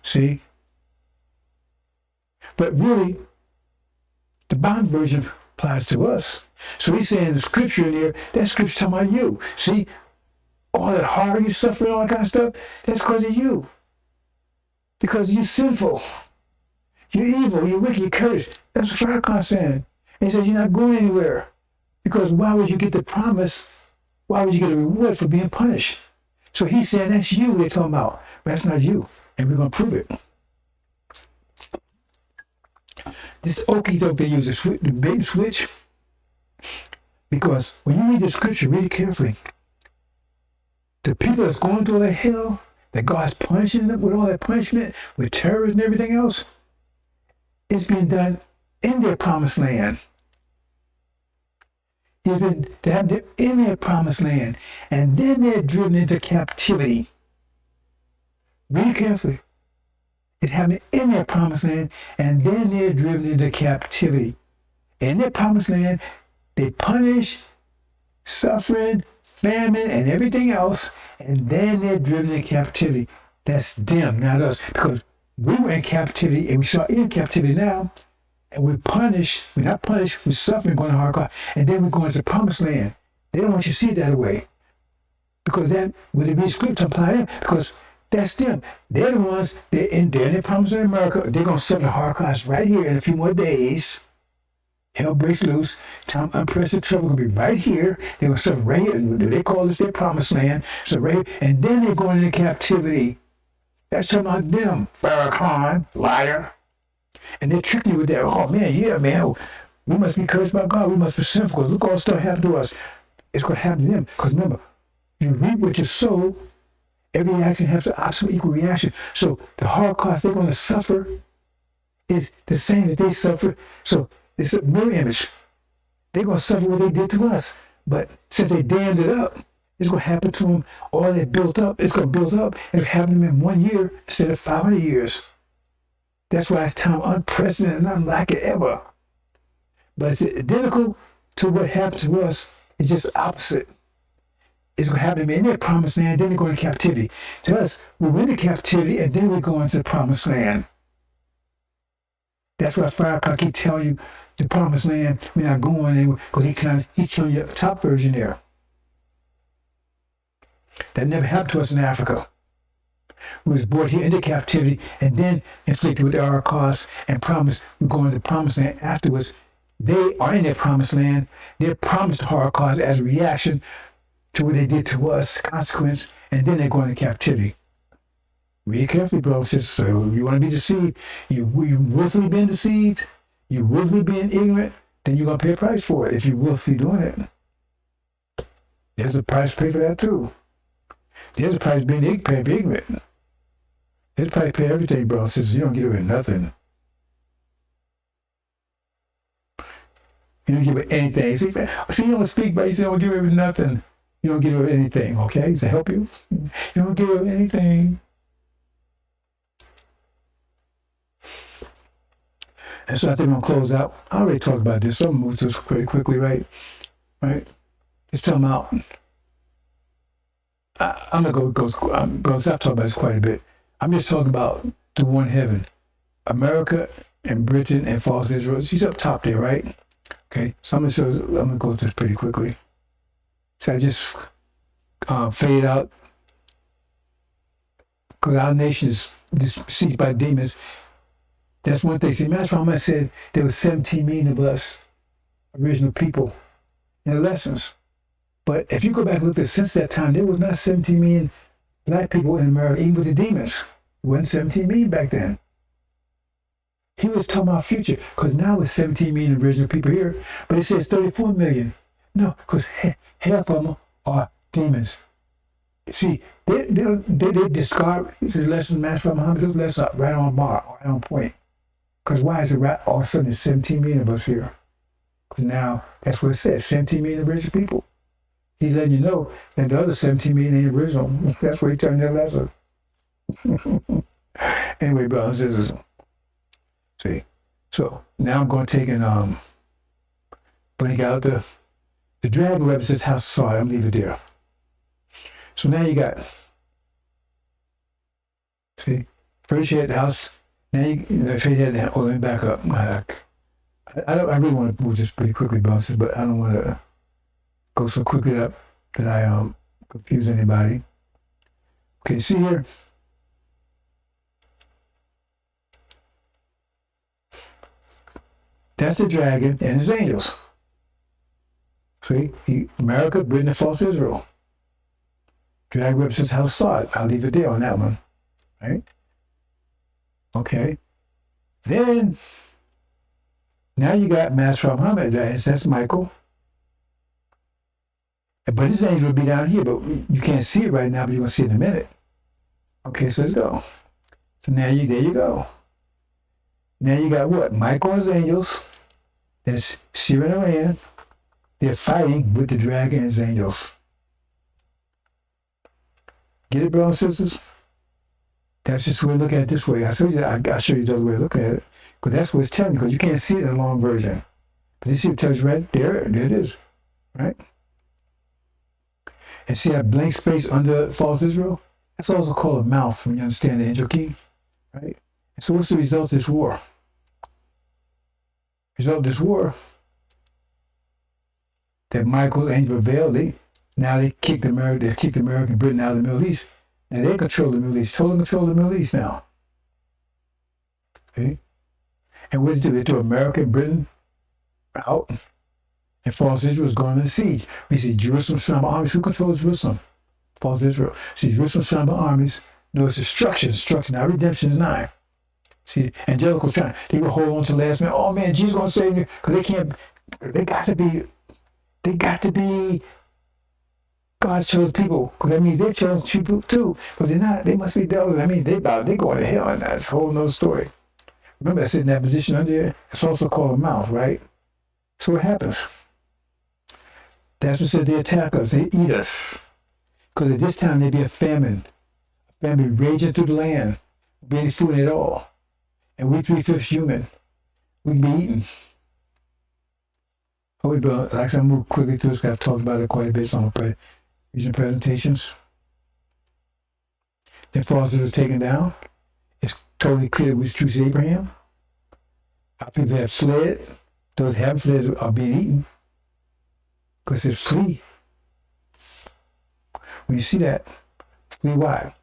See? But really, the bond version applies to us. So he's saying the scripture in here, that scripture's talking about you. See? All that hard you suffering, all that kind of stuff, that's because of you. Because you're sinful. You're evil, you're wicked, you're cursed. That's what Farrakhan's saying. And he says you're not going anywhere. Because why would you get the promise? Why would you get a reward for being punished? So he's saying that's you they're talking about. But that's not you. And we're going to prove it. This okie doke they use, the bait and switch. Because when you read the scripture really carefully, the people that's going through the hell, that God's punishing them with all that punishment, with terrorists and everything else, it's being done in their promised land. They have in their promised land, and then they're driven into captivity. Read carefully. It's happening in their promised land, and then they're driven into captivity. In their promised land, they punish, suffering, famine, and everything else, and then they're driven into captivity. That's them, not us. Because we were in captivity, and we are in captivity now, and we're punished. We're not punished, we're suffering, going to Holocaust, and then we're going to the promised land. They don't want you to see it that way. Because that, would it be script to apply them? Because that's them. They're the ones, they're in their promise in America. They're going to suffer the Holocaust right here in a few more days. Hell breaks loose. Time unprecedented trouble going to be right here. They're going to suffer right here. They call this their promised land. So right, and then they're going into captivity. That's talking about them. Farrakhan, liar. And they're tricking you with that. Oh man, yeah, man. We must be cursed by God. We must be sinful. Because look all the stuff happened to us. It's going to happen to them. Because remember, you reap what you sow. Every action has an opposite equal reaction. So the Holocaust they're going to suffer is the same that they suffered. So it's a mirror image. They're going to suffer what they did to us. But since they dammed it up, it's going to happen to them. All that built up, it's going to build up and happen to them in 1 year instead of 500 years. That's why it's time unprecedented, nothing like it ever. But it's identical to what happened to us. It's just opposite. It's going to happen to them in their promised land, then they go into captivity. To us, we went into captivity and then we go into the promised land. That's why Farrakhan keep telling you the promised land, we're not going anywhere, because he's telling you the top version there. That never happened to us in Africa. We was brought here into captivity and then inflicted with the Holocaust and promised we're going to the promised land afterwards. They are in their promised land. They're promised the Holocaust as a reaction to what they did to us, consequence, and then they're going to captivity. Read carefully, brothers and sisters. So if you want to be deceived, you willfully been deceived, you willfully being ignorant, then you're going to pay a price for it if you're willfully doing it. There's a price to pay for that too. There's a price being ignorant. There's a price to pay everything, brothers and sisters. You don't get away with nothing. You don't give away anything. See, you don't speak, but you say, don't give away with nothing. You don't give away anything, okay? To help you. You don't give away anything. And so I think I'm going to close out. I already talked about this. So I'm going to move this pretty quickly, right? It's talking about, I'm going to stop talking about this quite a bit. I'm just talking about the one heaven. America and Britain and false Israel. She's up top there, right? Okay, so I'm going to go through this pretty quickly. So I just fade out because our nation is besieged by demons. That's one thing. See, Master Muhammad said there were 17 million of us, original people, in the lessons. But if you go back and look at since that time, there was not 17 million black people in America, even with the demons. It wasn't 17 million back then. He was talking about future, because now it's 17 million original people here, but it says 34 million. No, because half of them are demons. See, they discard these lessons, Master Muhammad, those lessons are right on bar, right on point. Because why is it right all of a sudden there's 17 million of us here? Because now, that's what it says, 17 million original people. He's letting you know that the other 17 million ain't original. That's what he turned their lesson. Anyway, brothers and sisters. See, so now I'm going to take and blank out the dragon represents house of salt. I'm leave it there. So now you got, see, first you had the house. Now if you had that, let me back up. I really want to move this pretty quickly, bosses, but I don't want to go so quickly up that I confuse anybody. Okay, see here. That's the dragon and his angels. See, America, Britain, and false Israel. Dragon represents house of salt. I'll leave it there on that one. Right? Okay. Then, now you got Master Muhammad. That's Michael. But his angel will be down here, but you can't see it right now, but you're going to see it in a minute. Okay, so let's go. So now there you go. Now you got what? Michael and his angels. That's Syria and Iran. They're fighting with the dragon and his angels. Get it, brothers and sisters? That's just the way to look at it this way. I'll show you the other way to look at it. Because that's what it's telling you, because you can't see it in the long version. But you see it tells you right there, there it is. Right? And see that blank space under false Israel? That's also called a mouth when you understand the angel key. Right? And so what's the result of this war? Result of this war, that Michael's angel prevailed. Now they kicked American Britain out of the Middle East. Now they control the Middle East, totally control the Middle East now. See? And what did they do? They threw America and Britain out. And false Israel is going into siege. We see Jerusalem surrounded by armies. Who controls Jerusalem? False Israel. See, Jerusalem surrounded by armies. Notice destruction. Now redemption is nigh. See, angelical trying. They will hold on to the last minute. Oh man, Jesus is going to save me. Because they got to be God's chosen people, because that means they're chosen people too. But they're not. They must be devils. That means they're going to hell, and that's a whole nother story. Remember, I sit in that position under there. It's also called a mouth, right? So what happens? That's what said they attack us. They eat us. Because at this time there'd be a famine raging through the land. There'd be any food at all. And we 3/5 human. We can be eaten. Like I said, I move quickly through this. I've talked about it quite a bit on recent presentations. Then false is taken down. It's totally clear which truth is Abraham. Our people have fled. Those who haven't fled are being eaten. Because it's flee. When you see that, flee why?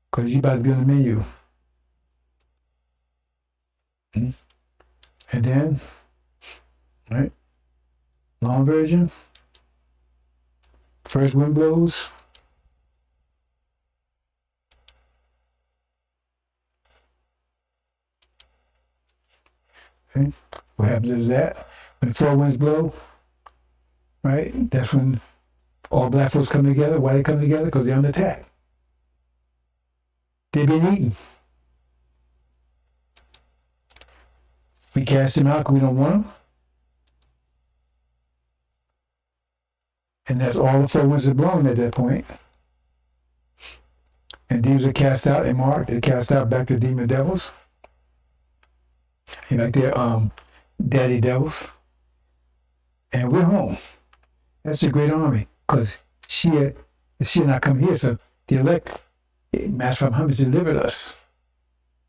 Because you're about to be on the menu. And then, right? Long version. First wind blows. Okay. What happens is that when the four winds blow, right? That's when all black folks come together. Why they come together? Because they're under attack. They've been eaten. We cast them out because we don't want them. And that's all the four winds are blowing at that point. And demons are cast out and marked. They're cast out back to demon devils. And like they're daddy devils. And we're home. That's a great army. Because she not come here. So the elect, Master Muhammad delivered us.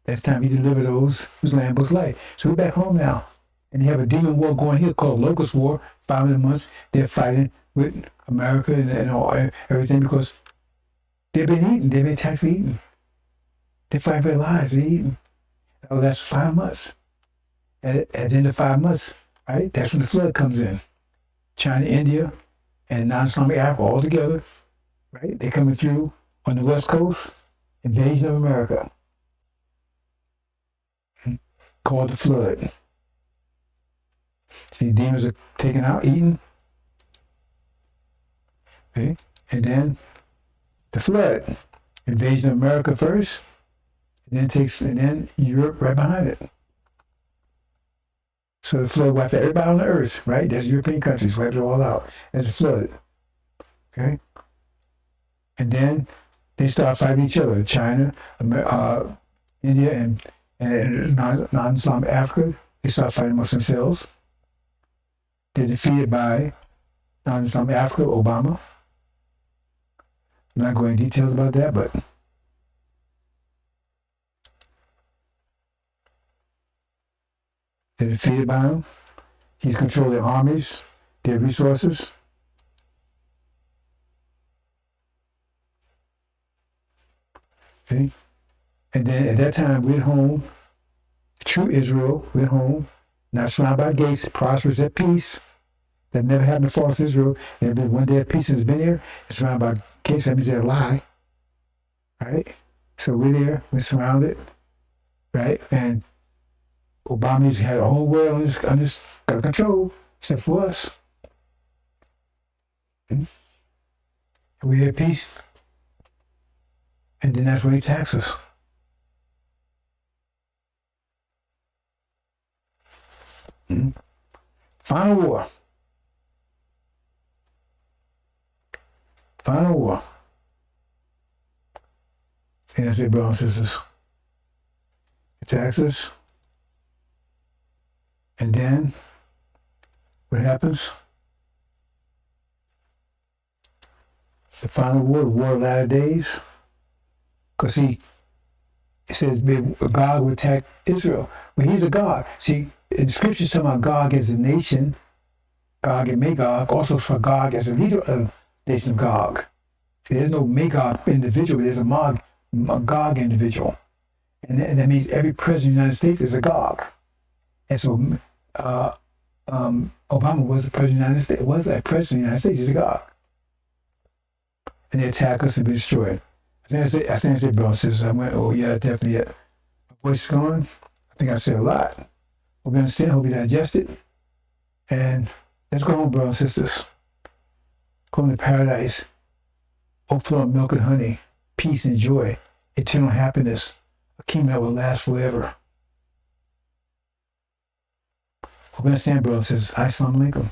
That's time he delivered those whose land was light. So we're back home now. And they have a demon war going here called Locust War. 500 months. They're fighting with America and all, everything because they've been eaten. They've been tactfully eaten. They're fighting for their lives. They're eaten. Oh, that's 5 months. At the end of 5 months, right? That's when the flood comes in. China, India, and non-Islamic Africa all together, right? They're coming through on the West Coast, invasion of America, called the flood. See, demons are taken out, eaten. Okay, and then the flood, invasion of America first, and then Europe right behind it. So the flood wiped out everybody on the earth, right? There's European countries, wiped it all out as a flood. Okay, and then they start fighting each other. China, India, and non-Islamic Africa. They start fighting amongst themselves. They're defeated by non-Islamic Africa, Obama. I'm not going into details about that, but they're defeated by him. He's controlled their armies, their resources. Okay? And then at that time, we're at home. True Israel, we're at home. Not surrounded by gates, prosperous at peace. That never happened to false Israel. There's been one day of peace and it's been there. It's surrounded by gates, that means they're a lie. Right? So we're there, we're surrounded. Right? And Obama's had a whole world under control, except for us. And we had peace. And then that's when he attacks us. Final war. Final war. And that's it, brothers and sisters. Attacks us. And then, what happens? The final war, the war of latter days. Because see, it says God will attack Israel. Well, he's a God. See, in the scriptures talking about Gog as a nation, Gog and Magog, also for Gog as a leader of the nation of Gog. See, there's no Magog individual, but there's a Gog individual. And that means every president of the United States is a Gog. And so Obama was the president of the United States, was a president of the United States, he's a God. And they attack us and be destroyed. I think I said, brothers and sisters, I went, oh yeah, definitely. My voice is gone. I think I said a lot. Hope you understand, hope you digest it. And let's go home, brothers and sisters. Go into paradise overflowing milk and honey, peace and joy, eternal happiness, a kingdom that will last forever. We're going to stand, brother, says, Assalamu alaikum.